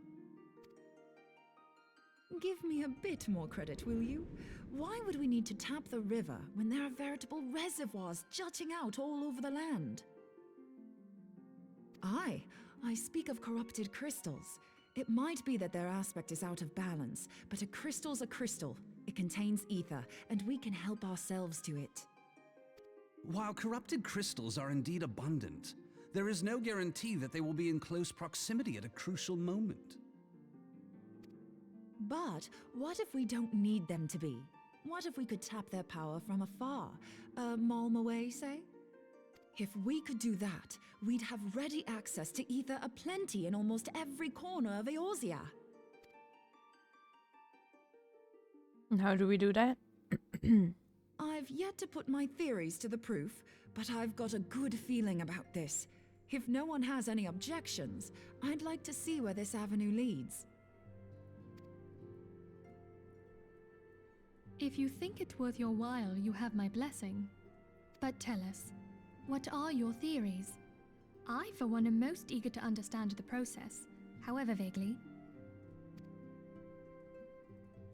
Give me a bit more credit, will you? Why would we need to tap the river when there are veritable reservoirs jutting out all over the land? Aye, I speak of corrupted crystals. It might be that their aspect is out of balance, but a crystal's a crystal. It contains ether, and we can help ourselves to it. While corrupted crystals are indeed abundant, there is no guarantee that they will be in close proximity at a crucial moment. But what if we don't need them to be? What if we could tap their power from afar? A malm away, say? If we could do that, we'd have ready access to ether aplenty in almost every corner of Eorzea. And how do we do that? I've yet to put my theories to the proof, but I've got a good feeling about this. If no one has any objections, I'd like to see where this avenue leads. If you think it worth your while, you have my blessing. But tell us, what are your theories? I, for one, am most eager to understand the process, however vaguely.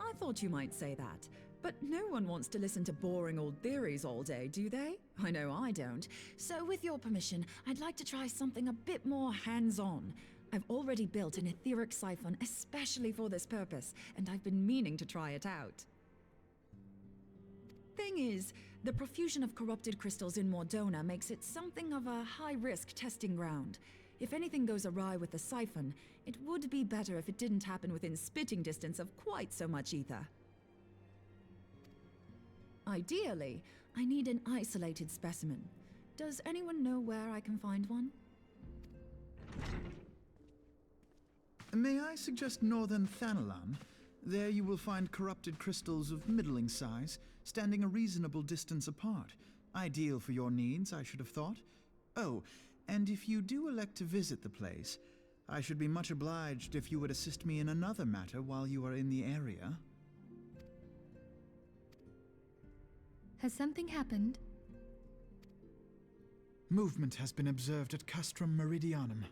I thought you might say that, but no one wants to listen to boring old theories all day, do they? I know I don't. So with your permission, I'd like to try something a bit more hands-on. I've already built an etheric siphon especially for this purpose, and I've been meaning to try it out. Thing is, the profusion of corrupted crystals in Mordona makes it something of a high-risk testing ground. If anything goes awry with the siphon, it would be better if it didn't happen within spitting distance of quite so much ether. Ideally, I need an isolated specimen. Does anyone know where I can find one? May I suggest northern Thanalan? There you will find corrupted crystals of middling size, standing a reasonable distance apart. Ideal for your needs, I should have thought. Oh, and if you do elect to visit the place, I should be much obliged if you would assist me in another matter while you are in the area. Has something happened? Movement has been observed at Castrum Meridianum.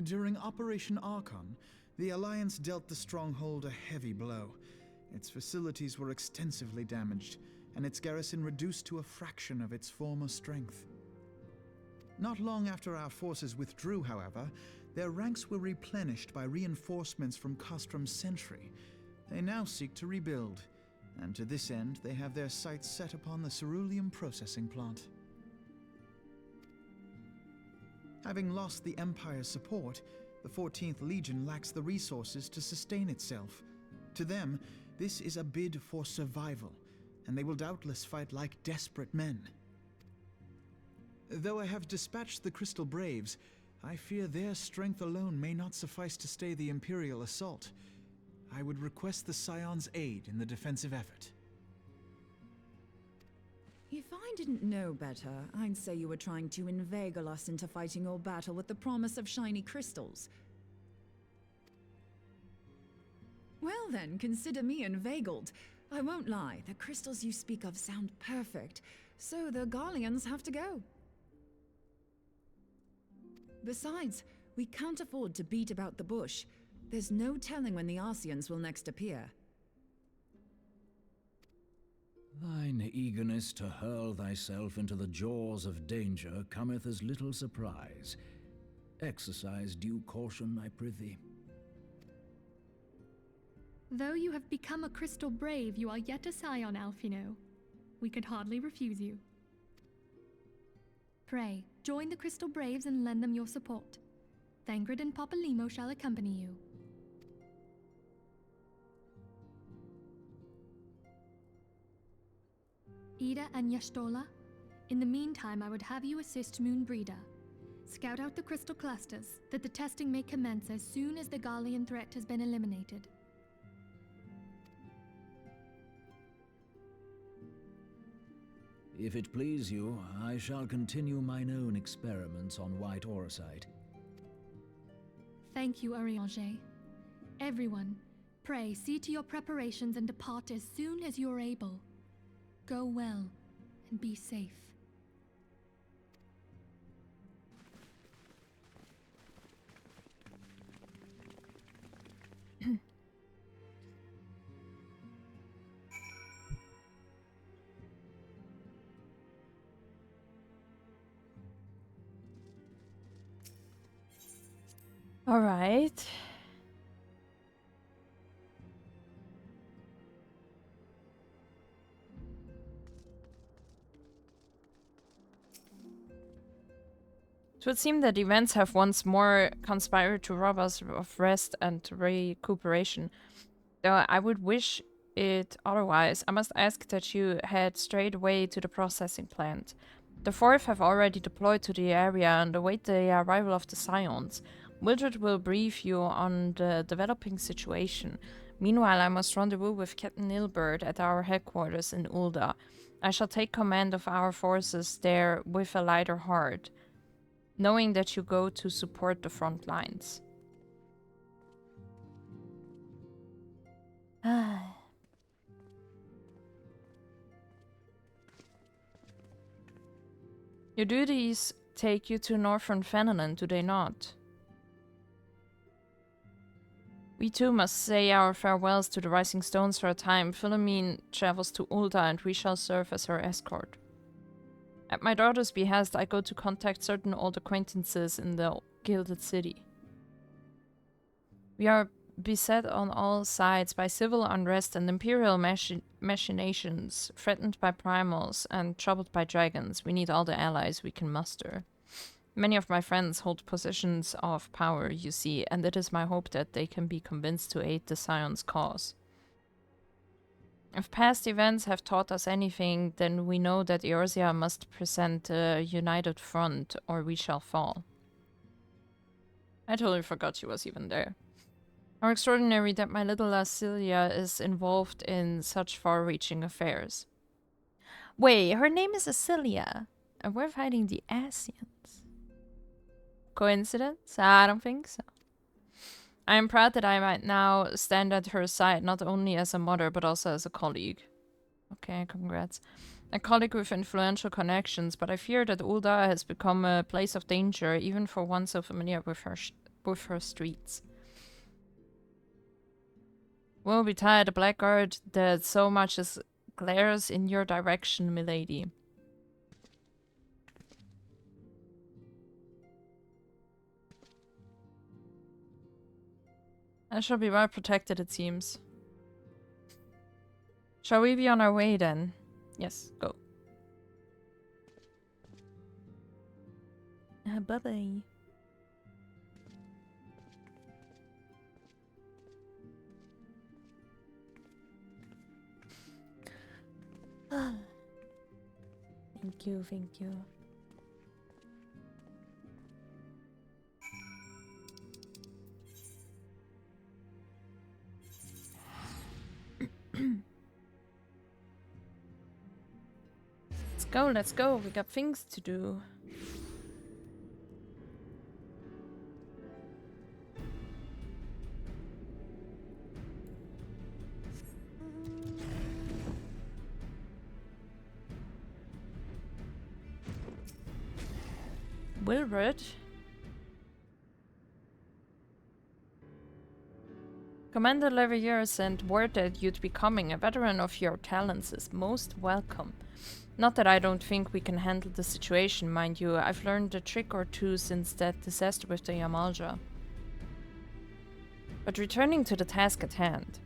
During Operation Archon, the Alliance dealt the stronghold a heavy blow. Its facilities were extensively damaged, and its garrison reduced to a fraction of its former strength. Not long after our forces withdrew, however, their ranks were replenished by reinforcements from Castrum's sentry. They now seek to rebuild, and to this end they have their sights set upon the ceruleum processing plant. Having lost the Empire's support, the 14th Legion lacks the resources to sustain itself. To them, this is a bid for survival, and they will doubtless fight like desperate men. Though I have dispatched the Crystal Braves, I fear their strength alone may not suffice to stay the Imperial assault. I would request the Scion's aid in the defensive effort. If I didn't know better, I'd say you were trying to inveigle us into fighting your battle with the promise of shiny crystals. Well then, consider me inveigled. I won't lie, the crystals you speak of sound perfect, so the Garleans have to go. Besides, we can't afford to beat about the bush. There's no telling when the Ascians will next appear. Thine eagerness to hurl thyself into the jaws of danger cometh as little surprise. Exercise due caution, I prithee. Though you have become a Crystal Brave, you are yet a Scion, Alphino. We could hardly refuse you. Pray, join the Crystal Braves and lend them your support. Thangred and Papalymo shall accompany you. Ida and Y'shtola, in the meantime I would have you assist Moonbreeder. Scout out the crystal clusters, that the testing may commence as soon as the Garlean threat has been eliminated. If it please you, I shall continue mine own experiments on white auricite. Thank you, Urianger. Everyone, pray see to your preparations and depart as soon as you're able. Go well, and be safe. All right. It would seem that events have once more conspired to rob us of rest and recuperation. Though I would wish it otherwise, I must ask that you head straight away to the processing plant. The Fourth have already deployed to the area and await the arrival of the Scions. Mildred will brief you on the developing situation. Meanwhile, I must rendezvous with Captain Nilbert at our headquarters in Ul'dah. I shall take command of our forces there with a lighter heart, knowing that you go to support the front lines. Your duties take you to northern Fenelon, do they not? We too must say our farewells to the Rising Stones for a time. Philomene travels to Ul'dah and we shall serve as her escort. At my daughter's behest, I go to contact certain old acquaintances in the Gilded City. We are beset on all sides by civil unrest and imperial machinations, threatened by primals and troubled by dragons. We need all the allies we can muster. Many of my friends hold positions of power, you see, and it is my hope that they can be convinced to aid the Scion's cause. If past events have taught us anything, then we know that Eorzea must present a united front, or we shall fall. I totally forgot she was even there. How extraordinary that my little Lacilia is involved in such far-reaching affairs. Wait, her name is Acilia, and we're fighting the Ascians. Coincidence? I don't think so. I am proud that I might now stand at her side, not only as a mother, but also as a colleague. Okay, congrats. A colleague with influential connections, but I fear that Ul'dah has become a place of danger, even for one so familiar with her streets. Woe betide the blackguard that so much as glares in your direction, milady. I shall be well protected, it seems. Shall we be on our way then? Yes, go. Bye-bye. Thank you, thank you. Let's go. We got things to do. Wilbert? Commander Levier sent word that you'd be coming. A veteran of your talents is most welcome. Not that I don't think we can handle the situation, mind you. I've learned a trick or two since that disaster with the Yamalja. But returning to the task at hand.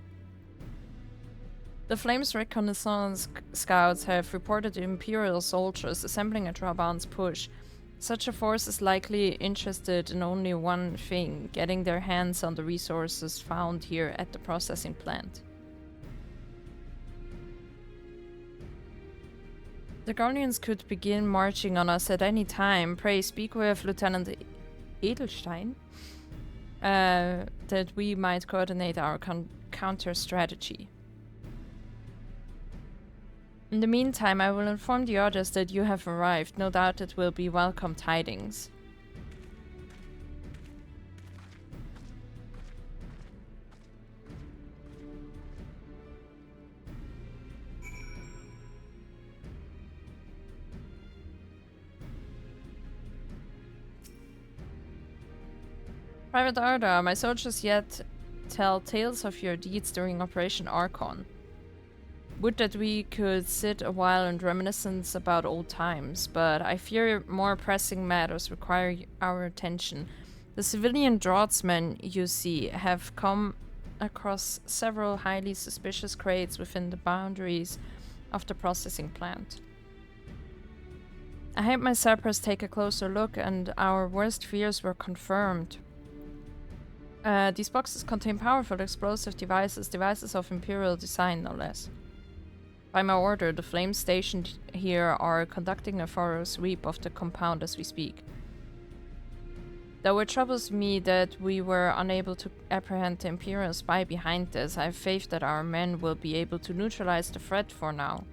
The Flames reconnaissance scouts have reported Imperial soldiers assembling at Raban's push. Such a force is likely interested in only one thing, getting their hands on the resources found here at the processing plant. The Guardians could begin marching on us at any time. Pray speak with Lieutenant Edelstein that we might coordinate our counter strategy. In the meantime, I will inform the others that you have arrived. No doubt it will be welcome tidings. Private Ul'dah, my soldiers yet tell tales of your deeds during Operation Archon. Would that we could sit a while in reminiscence about old times, but I fear more pressing matters require our attention. The civilian draughtsmen, you see, have come across several highly suspicious crates within the boundaries of the processing plant. I had my sappers take a closer look, and our worst fears were confirmed. These boxes contain powerful explosive devices of Imperial design, no less. By my order, the flames stationed here are conducting a thorough sweep of the compound as we speak. Though it troubles me that we were unable to apprehend the Imperial spy behind this, I have faith that our men will be able to neutralize the threat for now.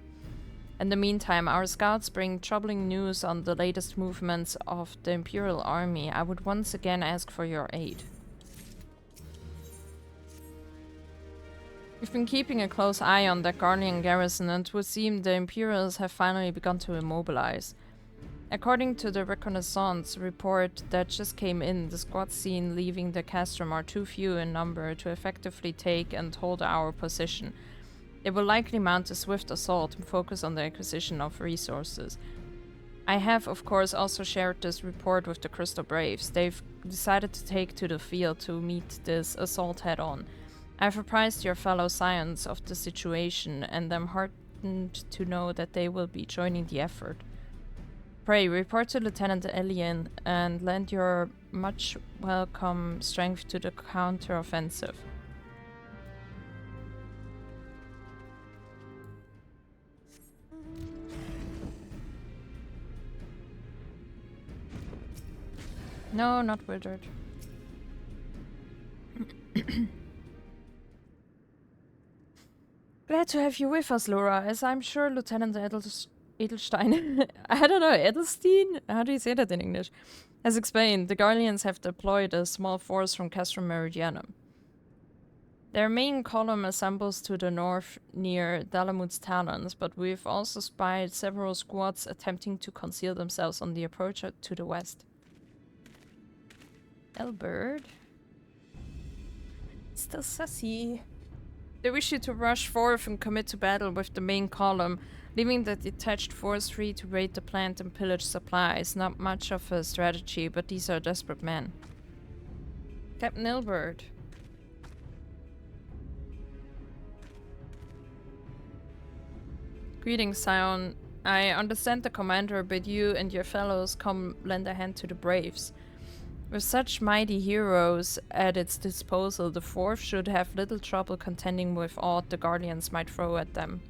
In the meantime, our scouts bring troubling news on the latest movements of the Imperial army. I would once again ask for your aid. We've been keeping a close eye on the Guardian garrison, and it would seem the Imperials have finally begun to immobilize. According to the reconnaissance report that just came in, the squads seen leaving the castrum are too few in number to effectively take and hold our position. They will likely mount a swift assault and focus on the acquisition of resources. I have, of course, also shared this report with the Crystal Braves. They've decided to take to the field to meet this assault head-on. I've apprised your fellow Scions of the situation, and am heartened to know that they will be joining the effort. Pray, report to Lieutenant Elian and lend your much welcome strength to the counter-offensive. No, not withered. Glad to have you with us, Laura, as I'm sure Lieutenant Edelstein, I don't know, Edelstein? How do you say that in English? As explained, the Guardians have deployed a small force from Castrum Meridianum. Their main column assembles to the north near Dalamud's Talons, but we've also spied several squads attempting to conceal themselves on the approach to the west. Elbert? Still sussy. They wish you to rush forth and commit to battle with the main column, leaving the detached force free to raid the plant and pillage supplies. Not much of a strategy, but these are desperate men. Captain Ilbert. Greetings, Scion. I understand the commander bid you and your fellows come lend a hand to the Braves. With such mighty heroes at its disposal, the Fourth should have little trouble contending with aught the Guardians might throw at them.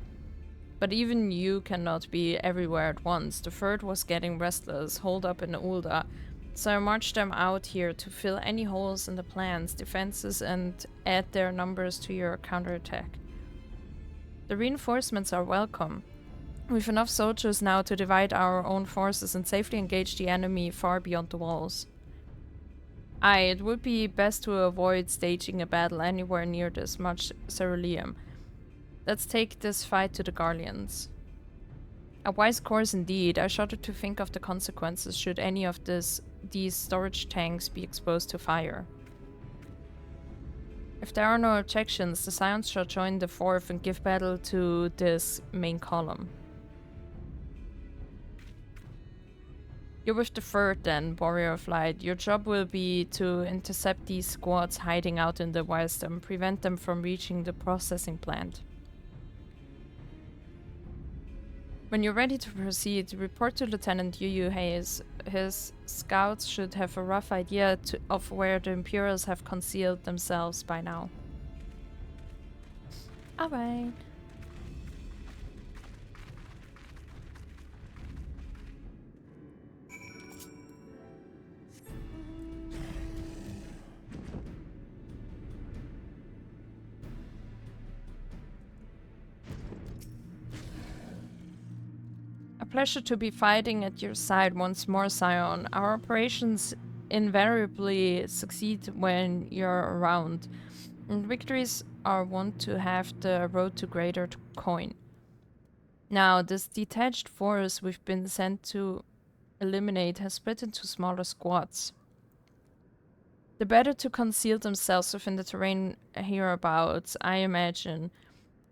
But even you cannot be everywhere at once. The Third was getting restless, holed up in Ul'dah, so I marched them out here to fill any holes in the plans, defenses, and add their numbers to your counterattack. The reinforcements are welcome. We've enough soldiers now to divide our own forces and safely engage the enemy far beyond the walls. Aye, it would be best to avoid staging a battle anywhere near this much ceruleum. Let's take this fight to the Guardians. A wise course indeed. I shudder to think of the consequences should any of these storage tanks be exposed to fire. If there are no objections, the Scions shall join the Fourth and give battle to this main column. You're with the Third then, Warrior of Light. Your job will be to intercept these squads hiding out in the west and prevent them from reaching the processing plant. When you're ready to proceed, report to Lieutenant Yu Hayes. His scouts should have a rough idea of where the Imperials have concealed themselves by now. Alright. pleasure to be fighting at your side once more, Scion. Our operations invariably succeed when you're around, and victories are wont to have the road to greater coin. Now, this detached force we've been sent to eliminate has split into smaller squads. The better to conceal themselves within the terrain hereabouts, I imagine.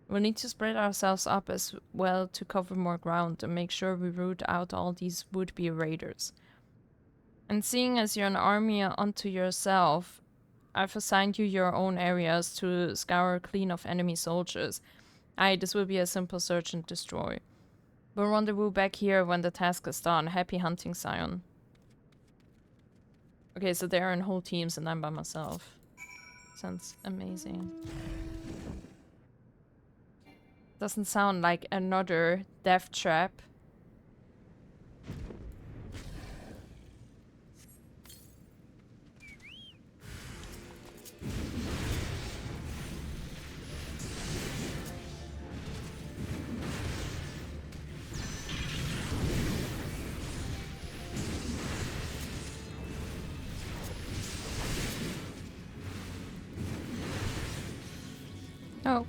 We'll need to spread ourselves up as well to cover more ground and make sure we root out all these would-be raiders. And seeing as you're an army unto yourself, I've assigned you your own areas to scour clean of enemy soldiers. Aye, this will be a simple search and destroy. We'll rendezvous back here when the task is done. Happy hunting, Scion. Okay, so they're in whole teams and I'm by myself. Sounds amazing. Doesn't sound like another death trap. Oh.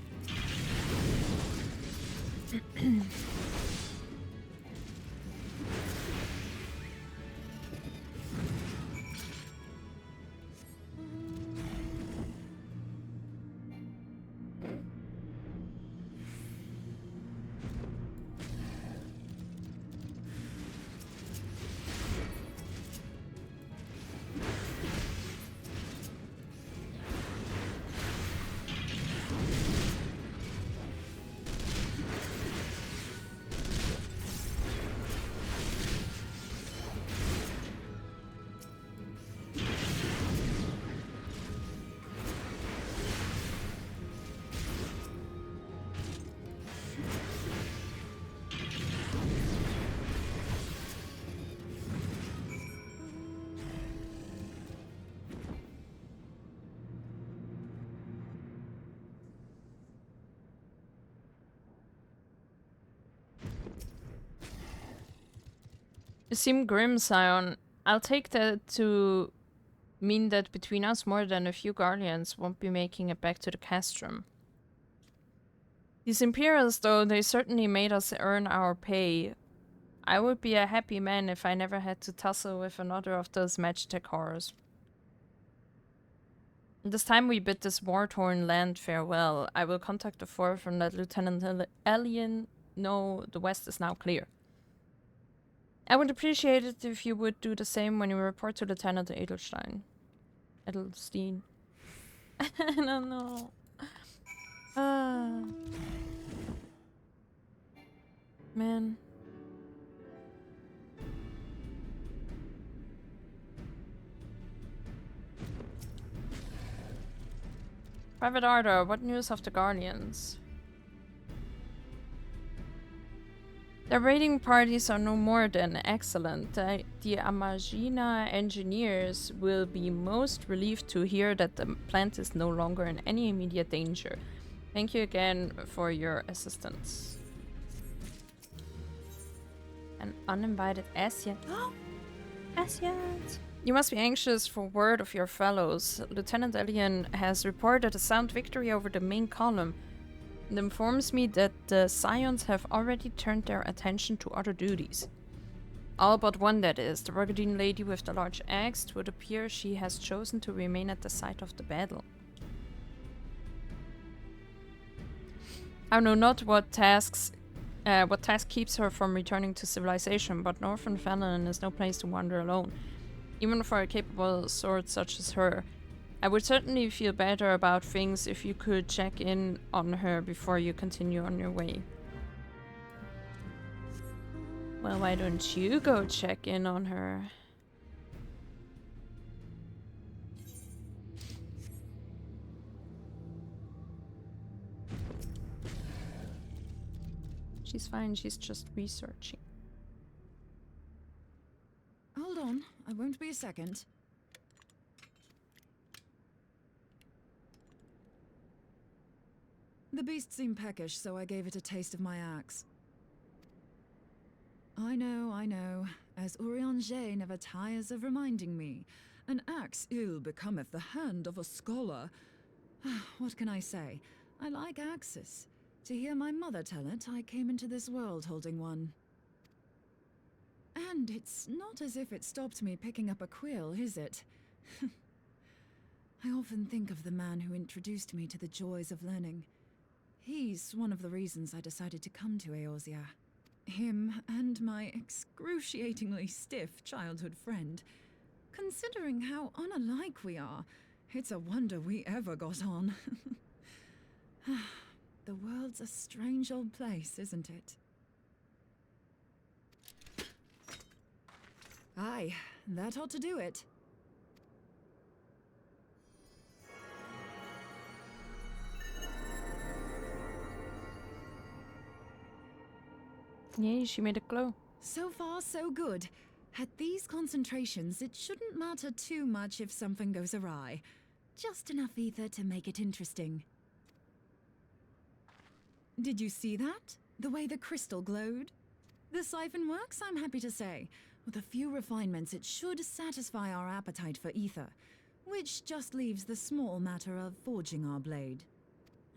You seem grim, Scion. I'll take that to mean that between us more than a few guardians won't be making it back to the castrum. These Imperials, though, they certainly made us earn our pay. I would be a happy man if I never had to tussle with another of those Magitech horrors. This time we bid this war-torn land farewell. I will contact the fort and let Lieutenant Alien know the west is now clear. I would appreciate it if you would do the same when you report to Lieutenant Edelstein. Edelstein. I don't know. Man. Private Ardor, what news of the Guardians? Their raiding parties are no more than excellent. The Amagina engineers will be most relieved to hear that the plant is no longer in any immediate danger. Thank you again for your assistance. An uninvited Ascian. Oh! Ascians! You must be anxious for word of your fellows. Lieutenant Alien has reported a sound victory over the main column. It informs me that the Scions have already turned their attention to other duties. All but one, that is. The Rugadine lady with the large axe. It would appear she has chosen to remain at the site of the battle. I know not what task keeps her from returning to civilization, but Northern Fallon is no place to wander alone, even for a capable sword such as her. I would certainly feel better about things if you could check in on her before you continue on your way. Well, why don't you go check in on her? She's fine, she's just researching. Hold on, I won't be a second. The beast seemed peckish, so I gave it a taste of my axe. I know. As Urianger never tires of reminding me, an axe ill becometh the hand of a scholar. What can I say? I like axes. To hear my mother tell it, I came into this world holding one. And it's not as if it stopped me picking up a quill, is it? I often think of the man who introduced me to the joys of learning. He's one of the reasons I decided to come to Eorzea. Him and my excruciatingly stiff childhood friend. Considering how unalike we are, it's a wonder we ever got on. The world's a strange old place, isn't it? Aye, that ought to do it. Yay, she made it glow. So far, so good. At these concentrations, it shouldn't matter too much if something goes awry. Just enough ether to make it interesting. Did you see that? The way the crystal glowed? The siphon works, I'm happy to say. With a few refinements, it should satisfy our appetite for ether, which just leaves the small matter of forging our blade.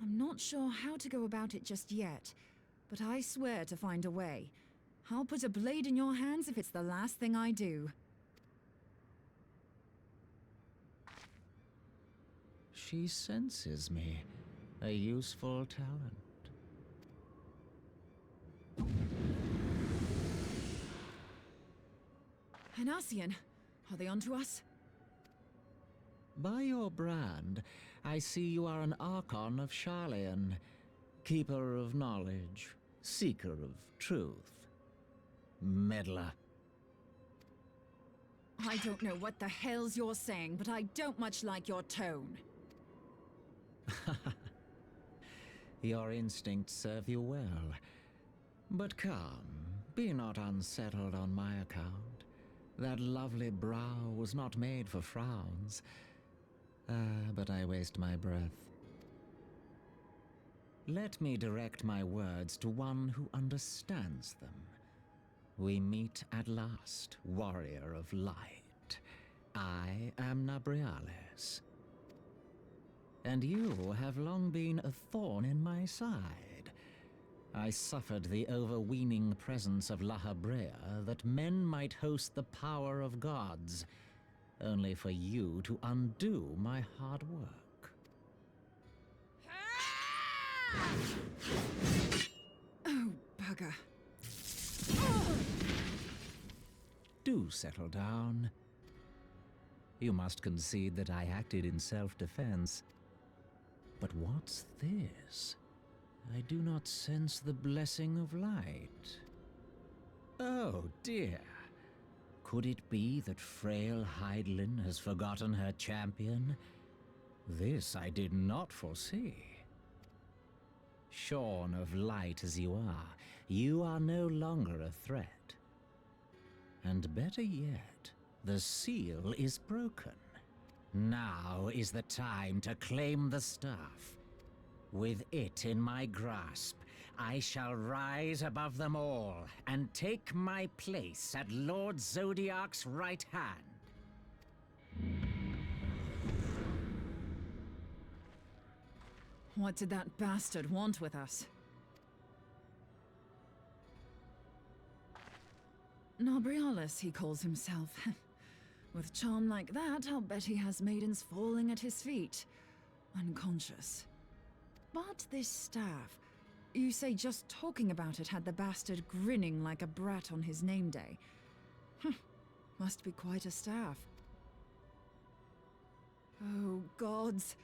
I'm not sure how to go about it just yet, but I swear to find a way. I'll put a blade in your hands if it's the last thing I do. She senses me. A useful talent. An Ascian. Are they onto us? By your brand, I see you are an Archon of Sharlayan, keeper of knowledge, seeker of truth. Meddler. I don't know what the hell's you're saying, but I don't much like your tone. Your instincts serve you well. But come, be not unsettled on my account. That lovely brow was not made for frowns. But I waste my breath. Let me direct my words to one who understands them. We meet at last, warrior of light. I am Nabriales. And you have long been a thorn in my side. I suffered the overweening presence of La Habrea that men might host the power of gods, only for you to undo my hard work. Oh, bugger. Do settle down. You must concede that I acted in self-defense. But what's this? I do not sense the blessing of light. Oh dear. Could it be that frail Hydaelyn has forgotten her champion? This I did not foresee. Shorn of light as you are no longer a threat. And better yet, the seal is broken. Now is the time to claim the staff. With it in my grasp, I shall rise above them all and take my place at Lord Zodiac's right hand. What did that bastard want with us? Nabriales, he calls himself. With charm like that, I'll bet he has maidens falling at his feet. Unconscious. But this staff, you say just talking about it had the bastard grinning like a brat on his name day. Must be quite a staff. Oh, gods.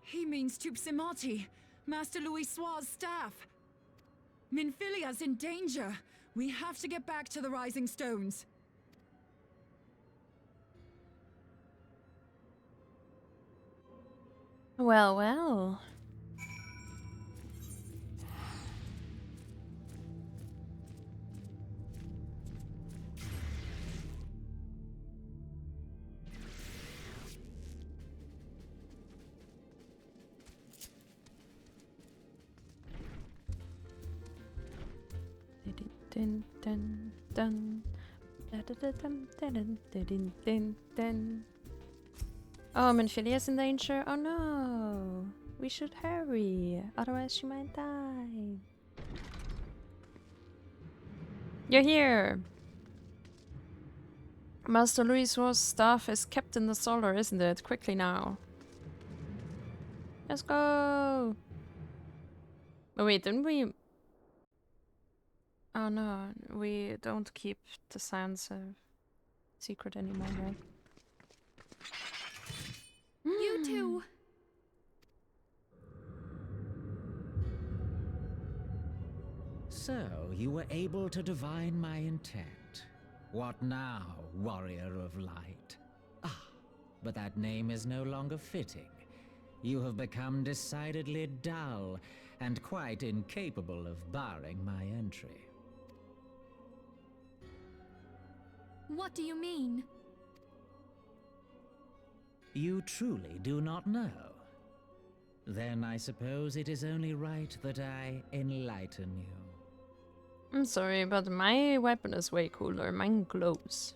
He means Tupsimati, Master Louis Soir's staff. Minfilia's in danger. We have to get back to the Rising Stones. Well, well. Dun, dun. dun. Da-da-da-dum, da-dun, da-dun, dun, dun. Oh, Minfilia's in danger. Oh no. We should hurry, otherwise she might die. You're here. Master Louis' staff is kept in the solar, isn't it? Quickly now. Let's go. Oh wait, didn't we? Oh no, we don't keep the sounds secret anymore, right? You two! So, you were able to divine my intent. What now, warrior of light? Ah, but that name is no longer fitting. You have become decidedly dull, and quite incapable of barring my entry. What do you mean? You truly do not know? Then I suppose it is only right that I enlighten you. I'm sorry, but my weapon is way cooler. Mine glows.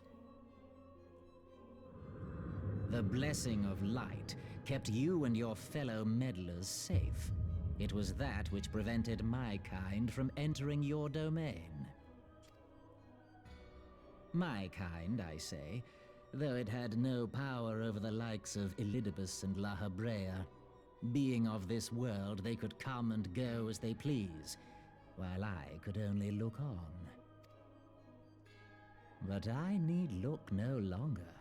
The blessing of light kept you and your fellow meddlers safe. It was that which prevented my kind from entering your domain. My kind, I say, though it had no power over the likes of Elidibus and La Habrea. Being of this world, they could come and go as they please, while I could only look on. But I need look no longer.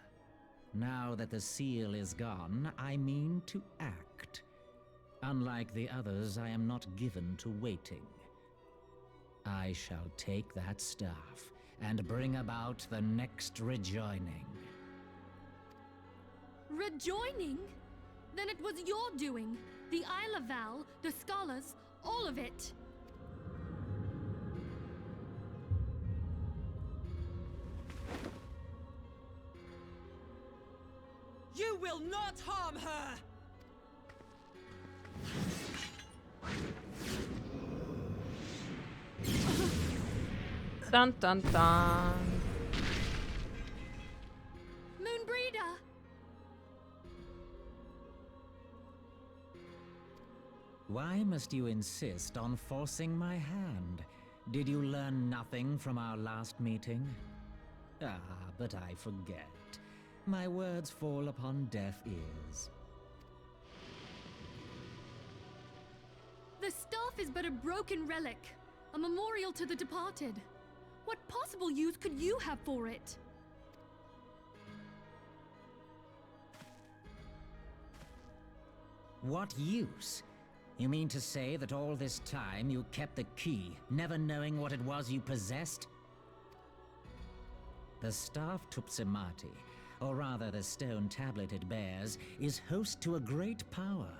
Now that the seal is gone, I mean to act. Unlike the others, I am not given to waiting. I shall take that staff and bring about the next rejoining. Rejoining? Then it was your doing. The Isle of Val, the scholars, all of it. You will not harm her! Dun dun dun. Moonbreeder! Why must you insist on forcing my hand? Did you learn nothing from our last meeting? Ah, but I forget. My words fall upon deaf ears. The staff is but a broken relic, a memorial to the departed. What possible use could you have for it? What use? You mean to say that all this time you kept the key, never knowing what it was you possessed? The staff Tupsimati, or rather the stone tablet it bears, is host to a great power.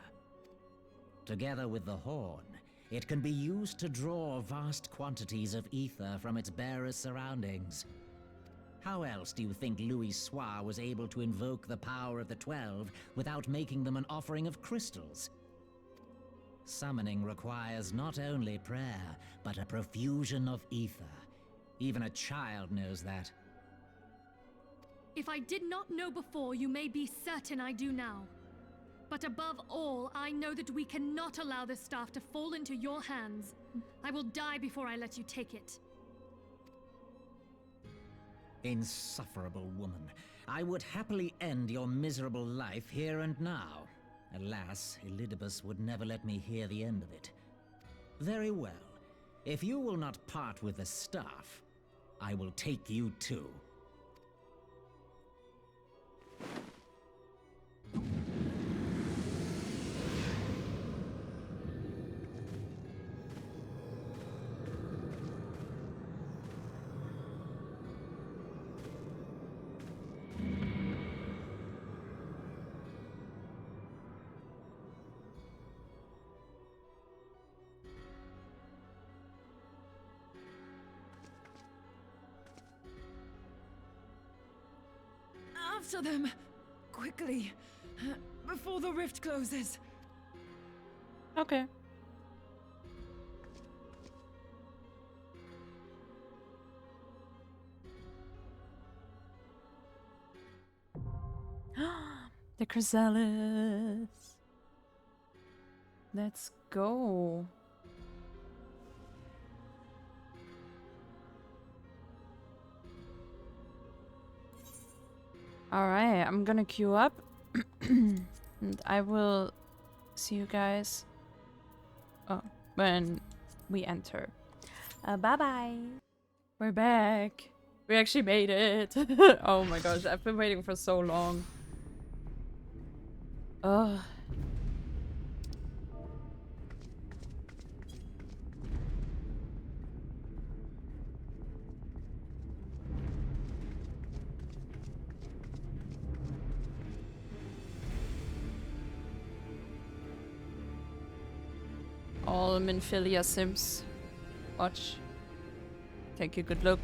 Together with the horn, it can be used to draw vast quantities of ether from its bearer's surroundings. How else do you think Louis Soir was able to invoke the power of the 12 without making them an offering of crystals? Summoning requires not only prayer, but a profusion of ether. Even a child knows that. If I did not know before, you may be certain I do now. But above all, I know that we cannot allow this staff to fall into your hands. I will die before I let you take it. Insufferable woman. I would happily end your miserable life here and now. Alas, Elidibus would never let me hear the end of it. Very well. If you will not part with the staff, I will take you too. After them! Quickly! Before the rift closes! Okay. Chrysalis. Let's go. Alright, I'm gonna queue up. And I will see you guys when we enter. Bye-bye. We're back. We actually made it. Oh my gosh, I've been waiting for so long. Ugh. All Minfilia Sims. Watch. Take a good look.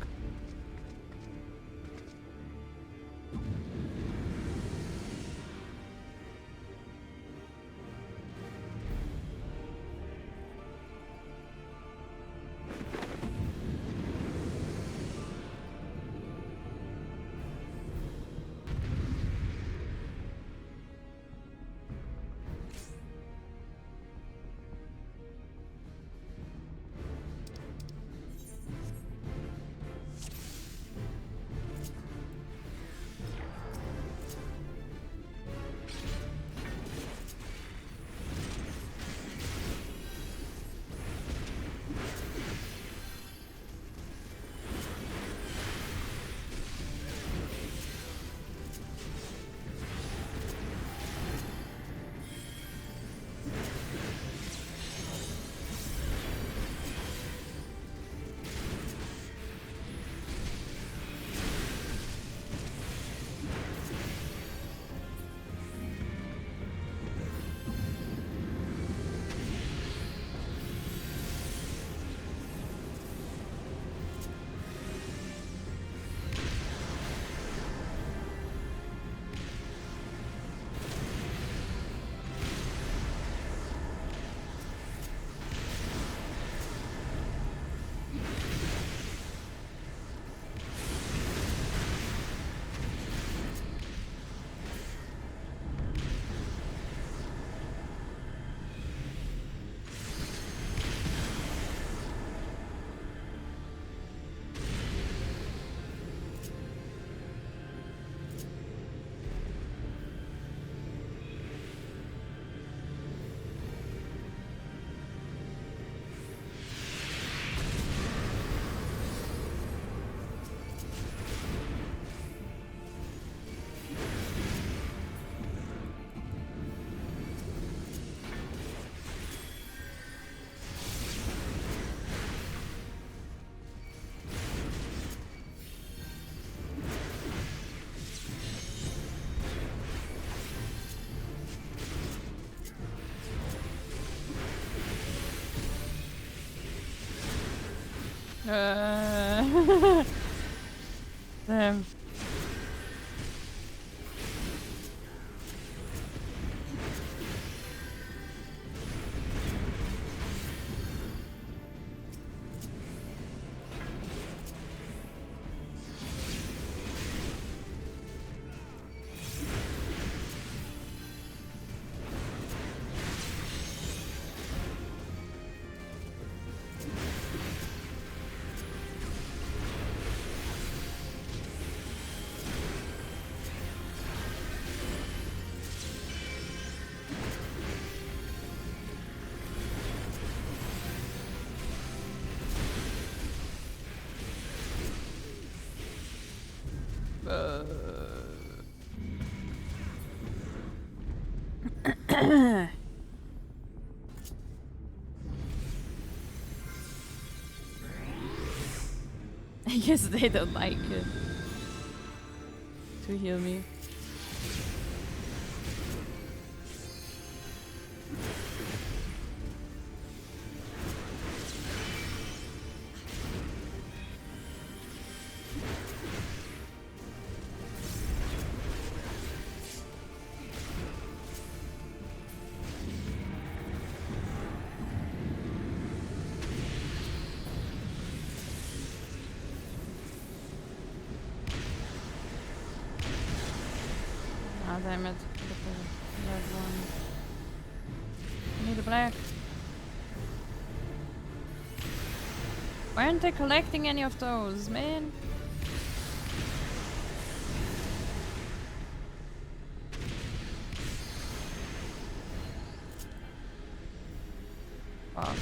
Damn. I guess they don't like it to heal me. Damn it. one. I need a black. Why aren't they collecting any of those, man? Fuck.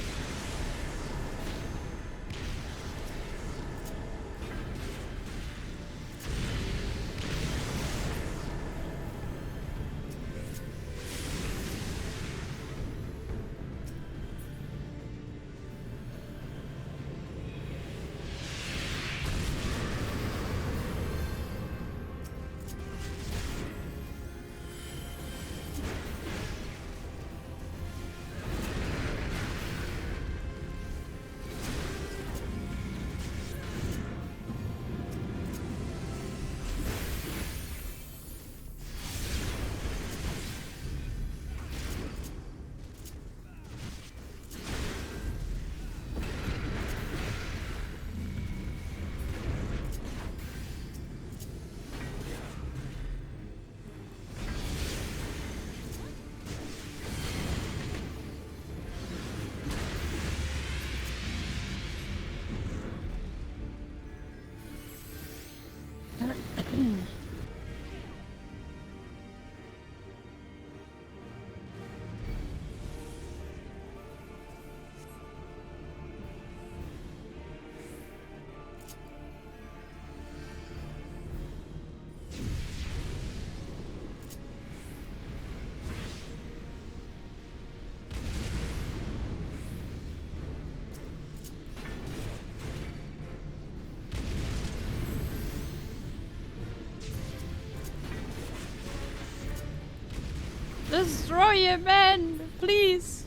Destroy him, man! Please!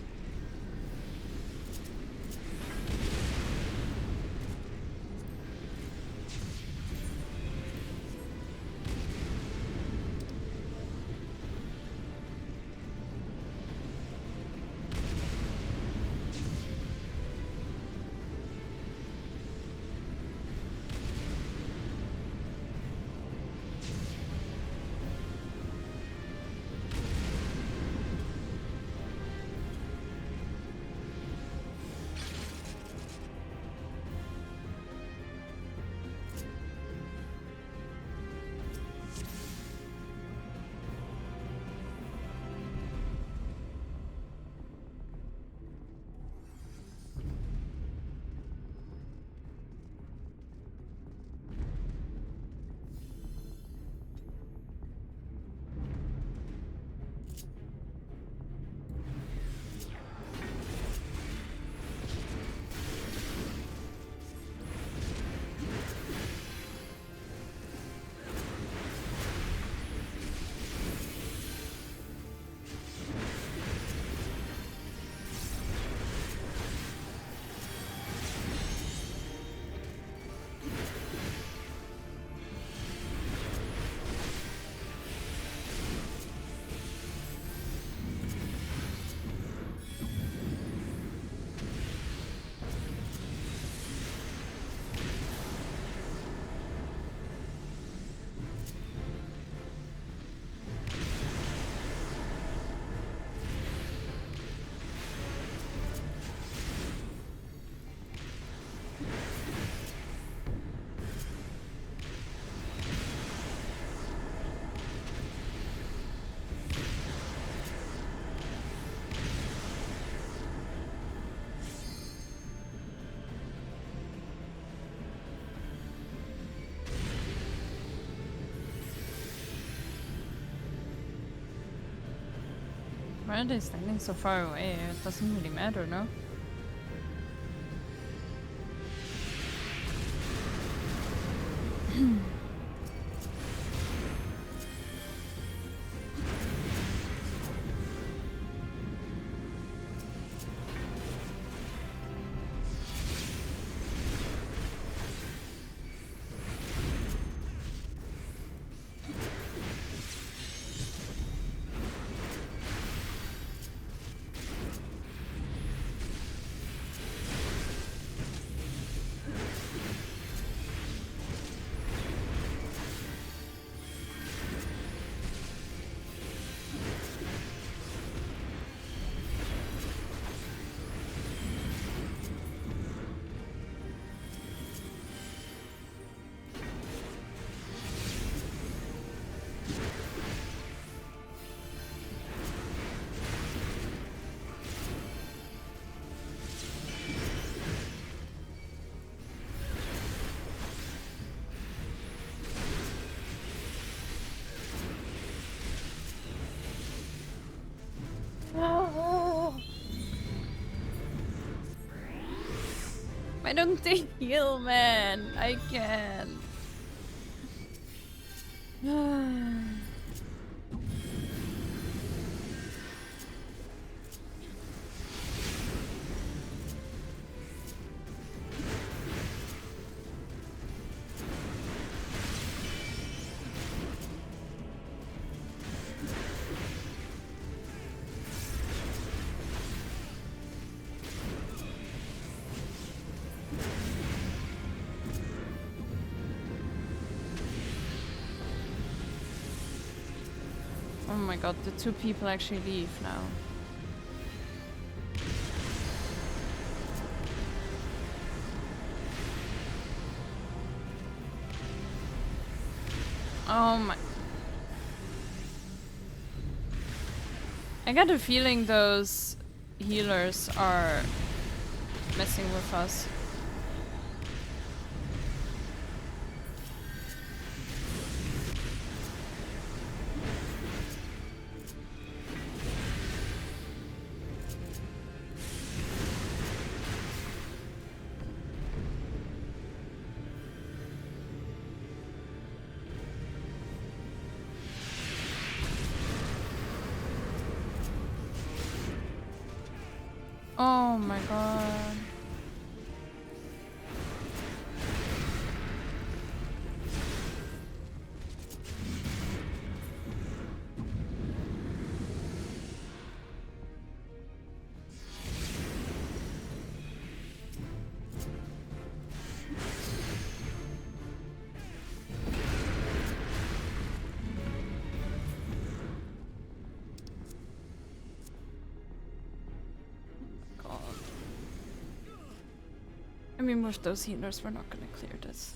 Why are they standing so far away? It doesn't really matter, no? Why don't they heal, man? I can't. Oh my god, the two people actually leave now. Oh my... I got a feeling those healers are messing with us. Oh my god. I mean, with those healers, we're not gonna clear this.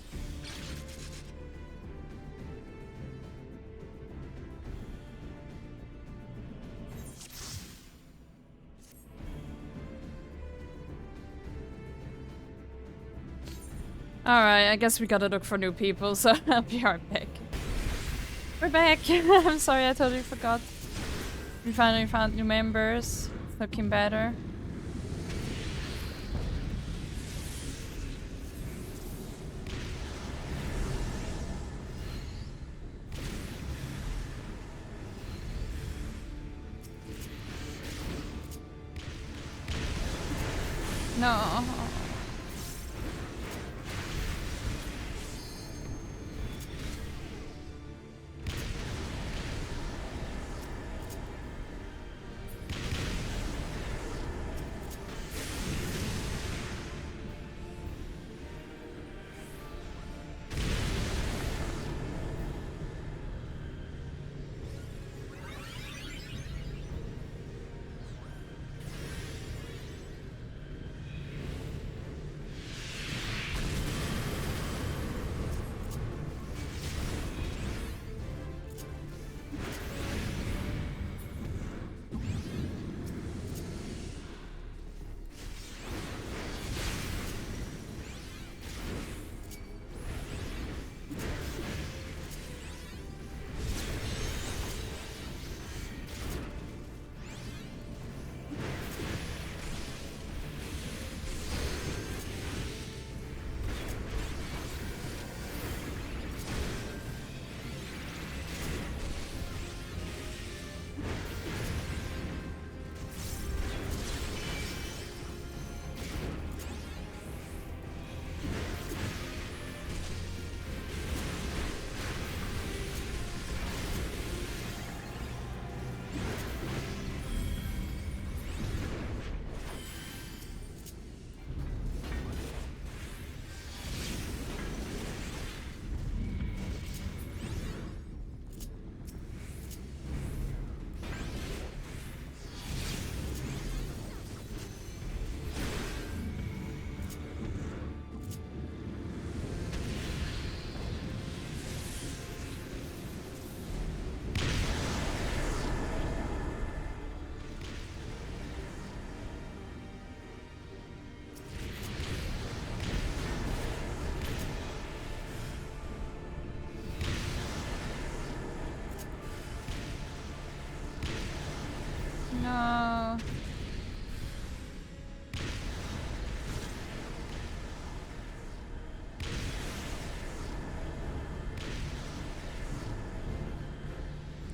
Alright, I guess we gotta look for new people, so I'll be right back. We're back! I'm sorry, I totally forgot. We finally found new members. It's looking better. No.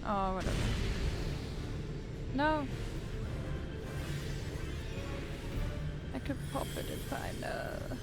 Oh, whatever. No. I could pop it if I know.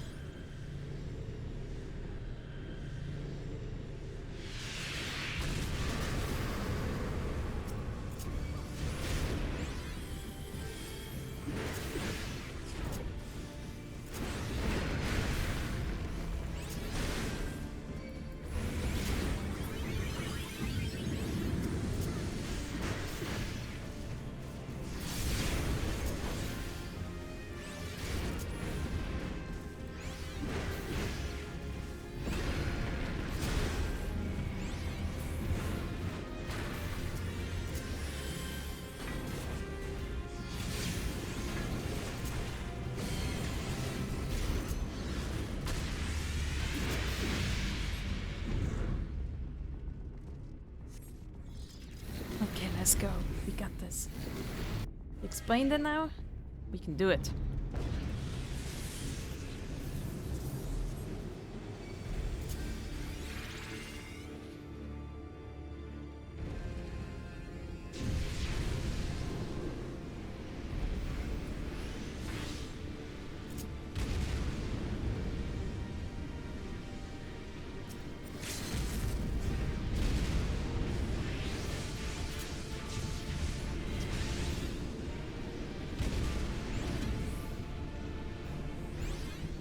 Okay, let's go. We got this. Explained it now? We can do it.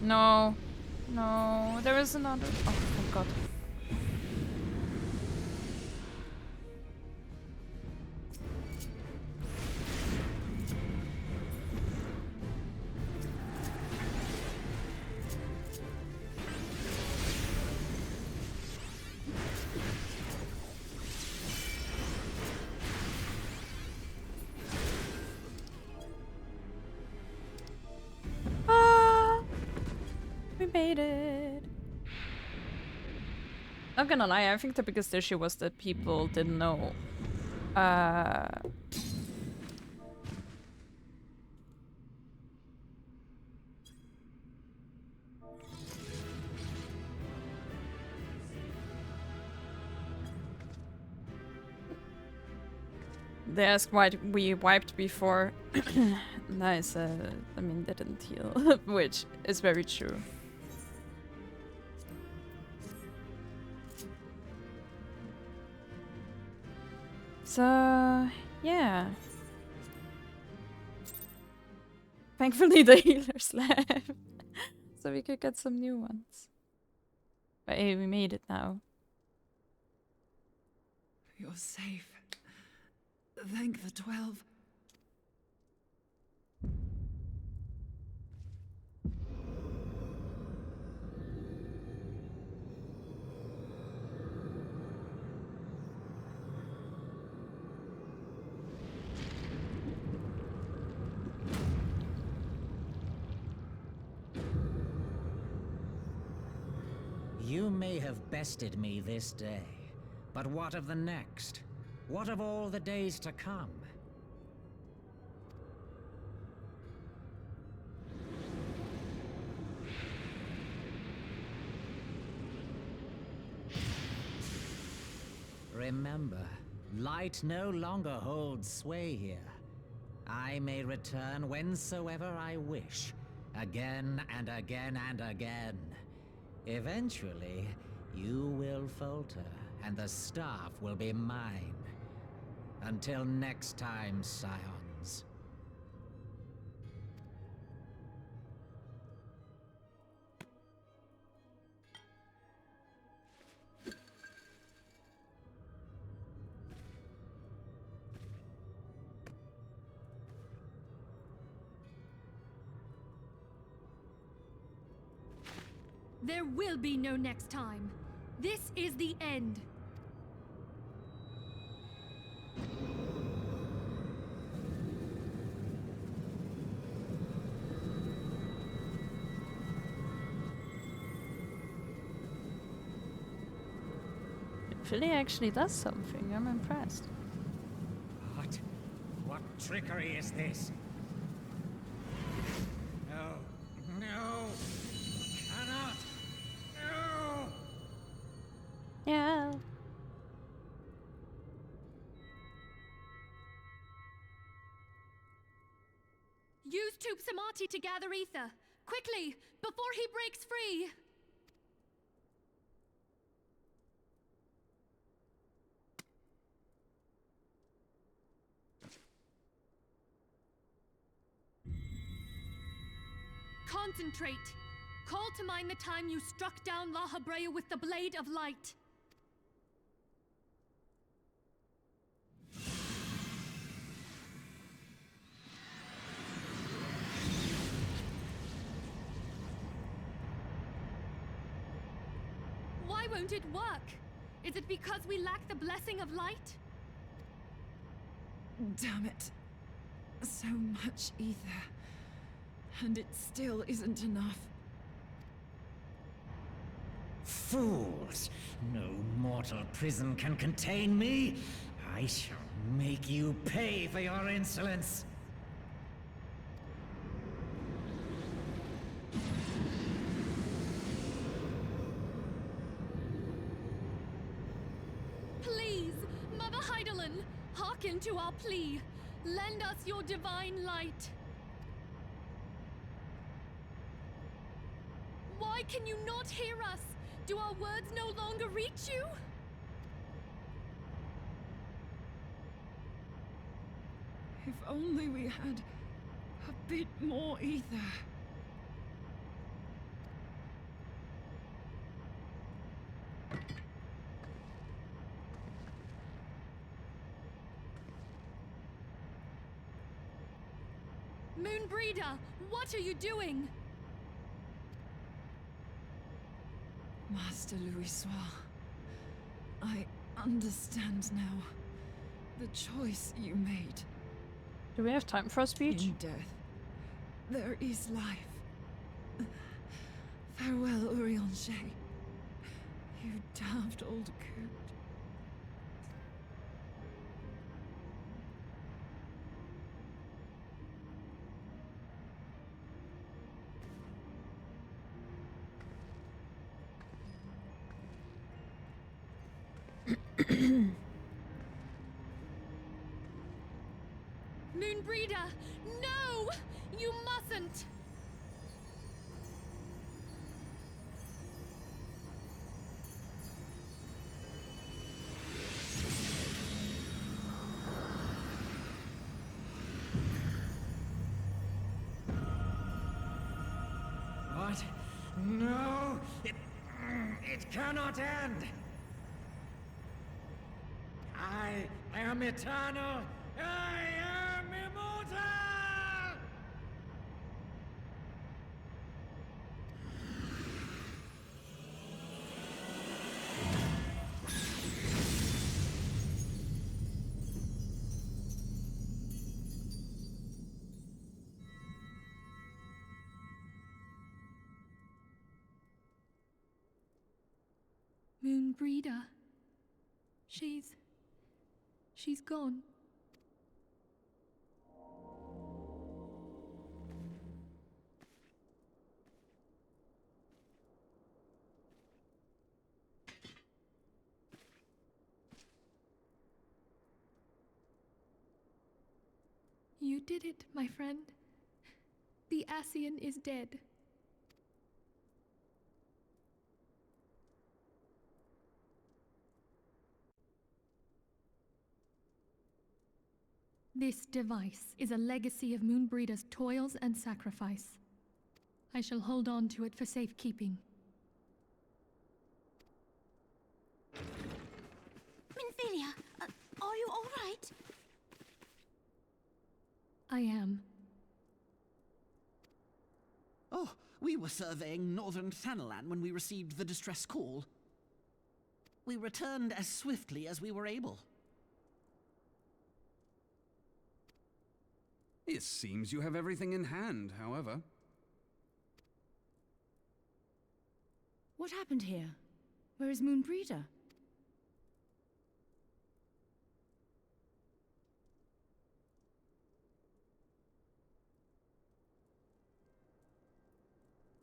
No. No, there is another. Oh, thank God. We made it. Not gonna lie, I think the biggest issue was that people didn't know. They asked why we wiped before. Nice. I mean, they didn't heal, which is very true. So, yeah. Thankfully, the healers left, so we could get some new ones. But hey, we made it now. You're safe. Thank the 12. You may have bested me this day, but what of the next? What of all the days to come? Remember, light no longer holds sway here. I may return whensoever I wish, again and again and again. Eventually, you will falter, and the staff will be mine. Until next time, Scions. There will be no next time. This is the end. Philly actually does something. I'm impressed. What? What trickery is this? No. No. Cannot. No. Yeah. Toop Samati to gather ether. Quickly, before he breaks free! Concentrate! Call to mind the time you struck down La Habrea with the Blade of Light. Why won't it work? Is it because we lack the blessing of light? Damn it. So much ether. And it still isn't enough. Fools! No mortal prison can contain me! I shall make you pay for your insolence! Please, Mother Heidelin, hearken to our plea. Lend us your divine light. Why can you not hear us? Do our words no longer reach you? If only we had a bit more ether. Moonbreeder, what are you doing? Master Louis Soir, I understand now. The choice you made. Do we have time for a speech? In death, there is life. Farewell, Urianger. You daft old coot. Moonbreeder, no! You mustn't! What? No! It cannot end! I am eternal! I am immortal! Moonbreeder. She's gone. You did it, my friend. The Ascian is dead. This device is a legacy of Moonbreeder's toils and sacrifice. I shall hold on to it for safekeeping. Minfilia, are you all right? I am. Oh, we were surveying northern Thanalan when we received the distress call. We returned as swiftly as we were able. It seems you have everything in hand, however. What happened here? Where is Moonbreeder?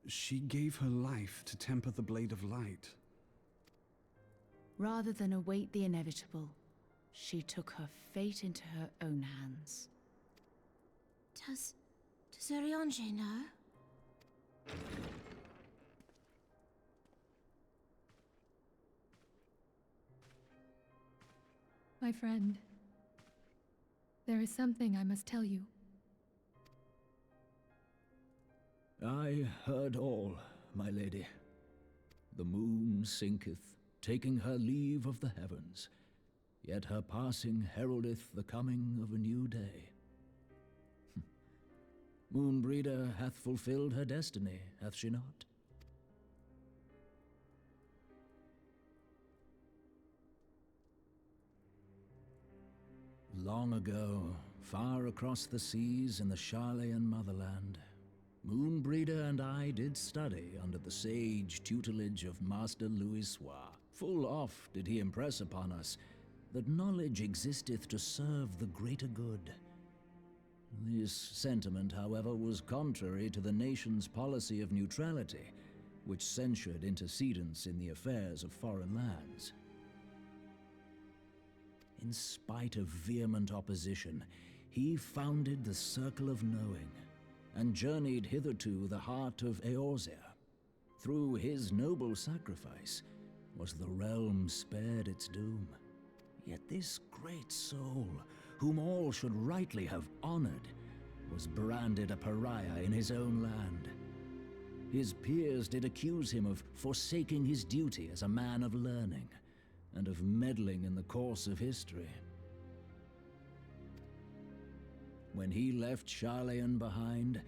She gave her life to temper the Blade of Light. Rather than await the inevitable, she took her fate into her own hands. Does Does Oriange know? My friend, there is something I must tell you. I heard all, my lady. The moon sinketh, taking her leave of the heavens, yet her passing heraldeth the coming of a new day. Moonbreeder hath fulfilled her destiny, hath she not? Long ago, far across the seas in the Charlayan motherland, Moonbreeder and I did study under the sage tutelage of Master Louisoix. Full oft did he impress upon us that knowledge existeth to serve the greater good. This sentiment, however, was contrary to the nation's policy of neutrality, which censured intercedence in the affairs of foreign lands. In spite of vehement opposition, he founded the Circle of Knowing, and journeyed hitherto the heart of Eorzea. Through his noble sacrifice was the realm spared its doom. Yet this great soul, whom all should rightly have honored, was branded a pariah in his own land. His peers did accuse him of forsaking his duty as a man of learning, and of meddling in the course of history. When he left Charlayan behind,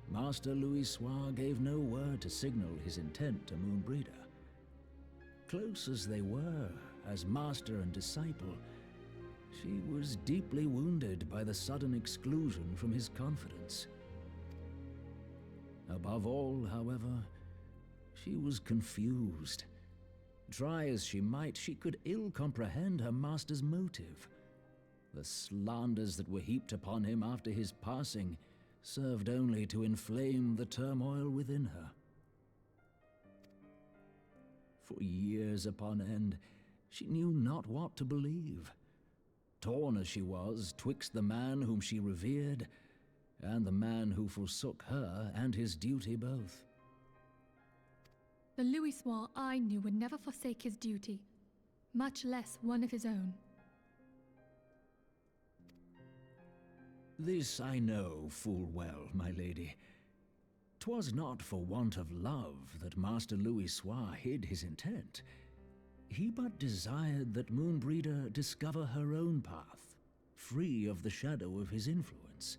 Master Louisoix gave no word to signal his intent to Moonbreeder. Close as they were, as master and disciple, she was deeply wounded by the sudden exclusion from his confidence. Above all, however, she was confused. Try as she might, she could ill comprehend her master's motive. The slanders that were heaped upon him after his passing served only to inflame the turmoil within her. For years upon end, she knew not what to believe. Torn as she was twixt the man whom she revered and the man who forsook her and his duty both. The Louisoix I knew would never forsake his duty, much less one of his own. This I know full well, my lady. 'Twas not for want of love that Master Louisoix hid his intent. He but desired that Moonbreeder discover her own path, free of the shadow of his influence.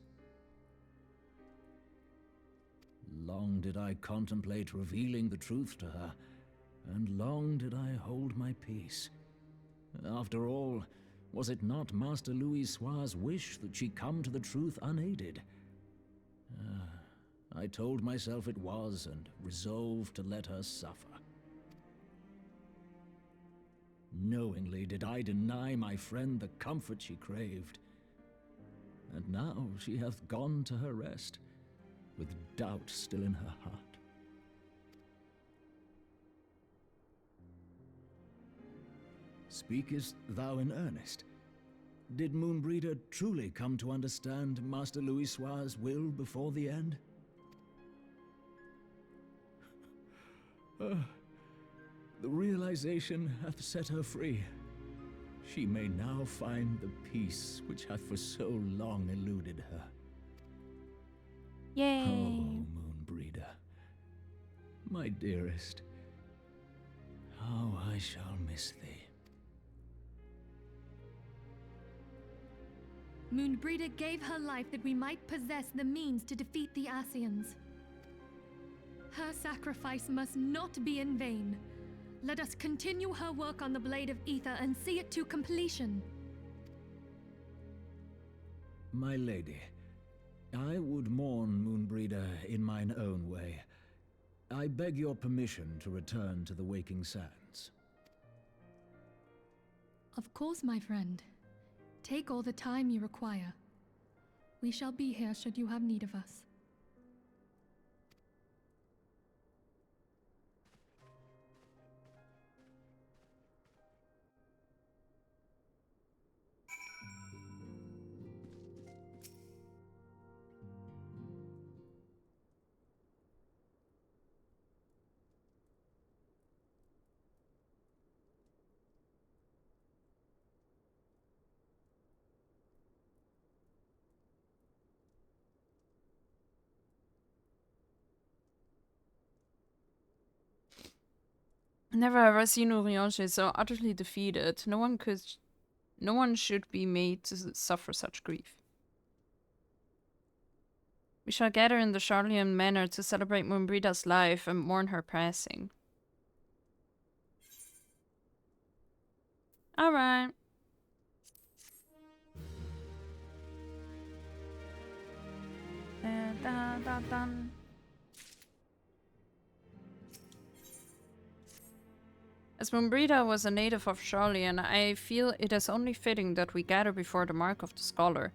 Long did I contemplate revealing the truth to her, and long did I hold my peace. After all, was it not Master Louisoix's wish that she come to the truth unaided? I told myself it was, and resolved to let her suffer. Knowingly did I deny my friend the comfort she craved. And now she hath gone to her rest, with doubt still in her heart. Speakest thou in earnest? Did Moonbreeder truly come to understand Master Louisoix's will before the end? The realization hath set her free. She may now find the peace which hath for so long eluded her. Yay! Oh, Moonbreeder, my dearest, how I shall miss thee. Moonbreeder gave her life that we might possess the means to defeat the Ascians. Her sacrifice must not be in vain. Let us continue her work on the Blade of Ether and see it to completion. My lady, I would mourn Moonbreeder in mine own way. I beg your permission to return to the Waking Sands. Of course, my friend. Take all the time you require. We shall be here should you have need of us. Never ever seen Urianger so utterly defeated. No one should be made to suffer such grief. We shall gather in the Charlian Manor to celebrate Mumbrida's life and mourn her passing. Alright. As Mumbrida was a native of Charlian, I feel it is only fitting that we gather before the Mark of the Scholar.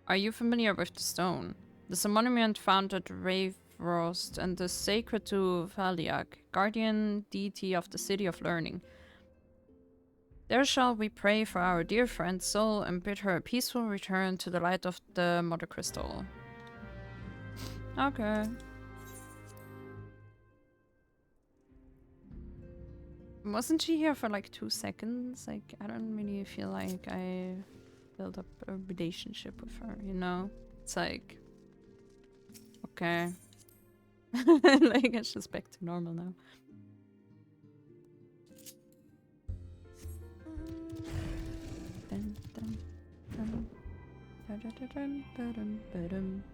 Are you familiar with the stone? There's a monument found at Ravrost and is sacred to Valiak, guardian deity of the City of Learning. There shall we pray for our dear friend's soul and bid her a peaceful return to the light of the Mother Crystal. Okay. Wasn't she here for like 2 seconds? Like, I don't really feel like I built up a relationship with her, you know? It's like... Okay. Like, it's just back to normal now. Dun, dun, dun. Dun, dun, dun, dun, dun, dun, dun.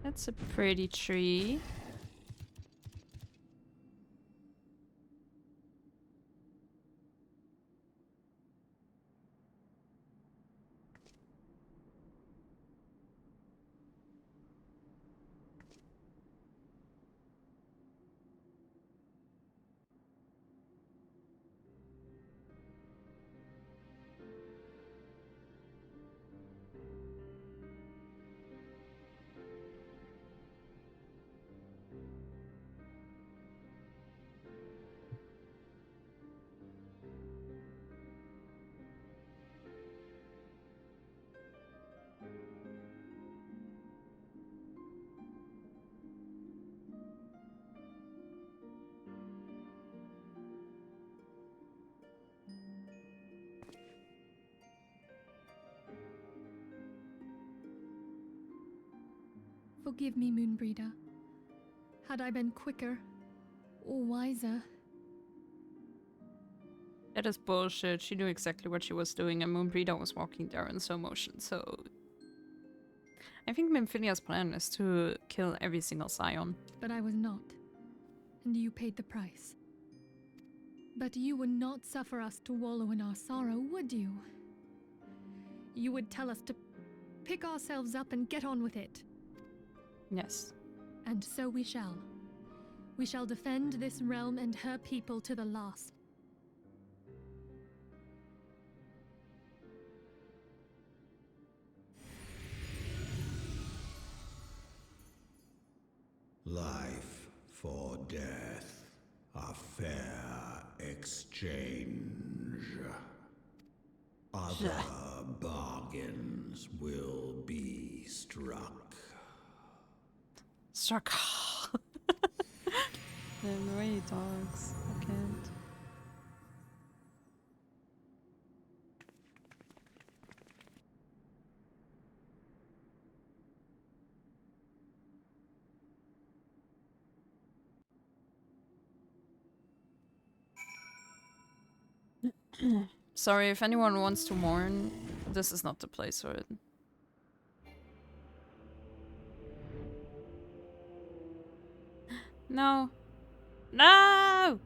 That's a pretty tree. Forgive me, Moonbreeder. Had I been quicker or wiser... That is bullshit. She knew exactly what she was doing and Moonbreeder was walking there in slow motion, so... I think Memphilea's plan is to kill every single Scion. But I was not. And you paid the price. But you would not suffer us to wallow in our sorrow, would you? You would tell us to pick ourselves up and get on with it. Yes. And so we shall. We shall defend this realm and her people to the last. Life for death, a fair exchange. Other bargains will be struck. Struck. The way he talks, I can't. Sorry, if anyone wants to mourn, this is not the place for it. No. No!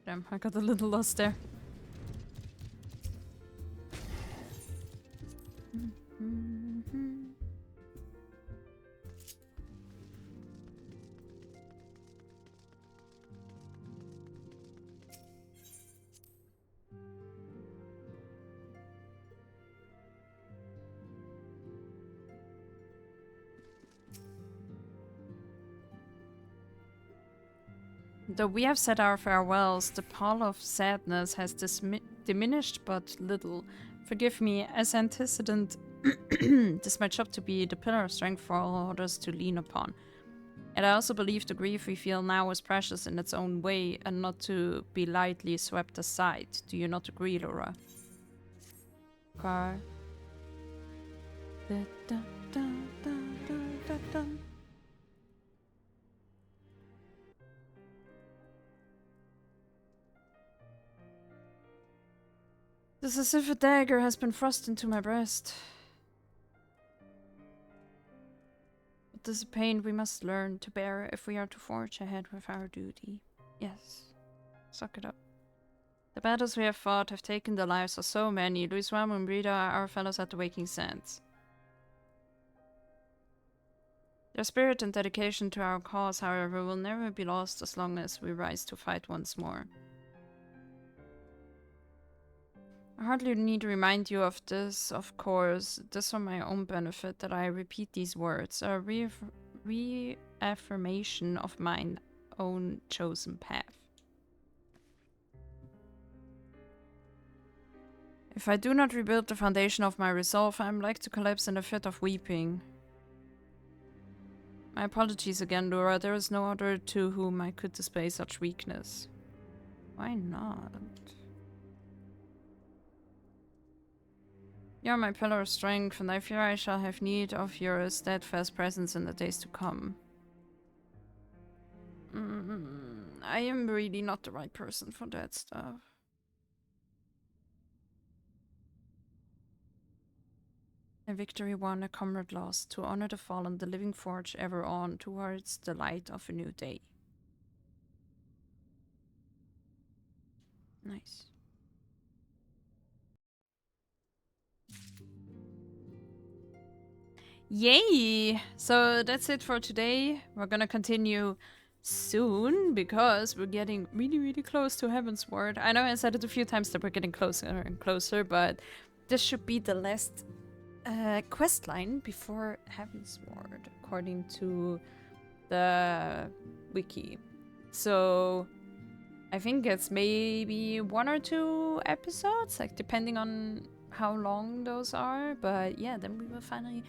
Damn, I got a little lost there. Though we have said our farewells, the pall of sadness has diminished but little. Forgive me, as antecedent, this might up to be the pillar of strength for all others to lean upon. And I also believe the grief we feel now is precious in its own way and not to be lightly swept aside. Do you not agree, Laura? Okay. It is as if a dagger has been thrust into my breast. But this is a pain we must learn to bear if we are to forge ahead with our duty. Yes. Suck it up. The battles we have fought have taken the lives of so many. Luiswam and Brida are our fellows at the Waking Sands. Their spirit and dedication to our cause, however, will never be lost as long as we rise to fight once more. I hardly need to remind you of this, of course. It is for my own benefit that I repeat these words, a reaffirmation of mine own chosen path. If I do not rebuild the foundation of my resolve, I am like to collapse in a fit of weeping. My apologies again, Laura. There is no other to whom I could display such weakness. Why not? You are my pillar of strength, and I fear I shall have need of your steadfast presence in the days to come. I am really not the right person for that stuff. A victory won, a comrade lost. To honor the fallen, the living forge ever on towards the light of a new day. Nice. Yay! So that's it for today. We're gonna continue soon because we're getting really, really close to Heavensward. I know I said it a few times that we're getting closer and closer, but this should be the last quest line before Heavensward, according to the wiki. So I think it's maybe 1 or 2 episodes, like depending on how long those are. But yeah, then we will finally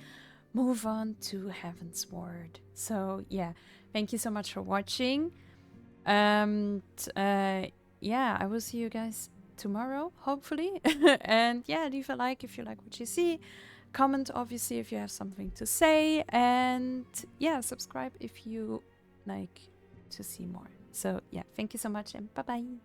move on to Heavensward. So yeah, thank you so much for watching. And yeah, I will see you guys tomorrow, hopefully. And yeah, leave a like if you like what you see. Comment, obviously, if you have something to say. And yeah, subscribe if you like to see more. So yeah, thank you so much and bye-bye.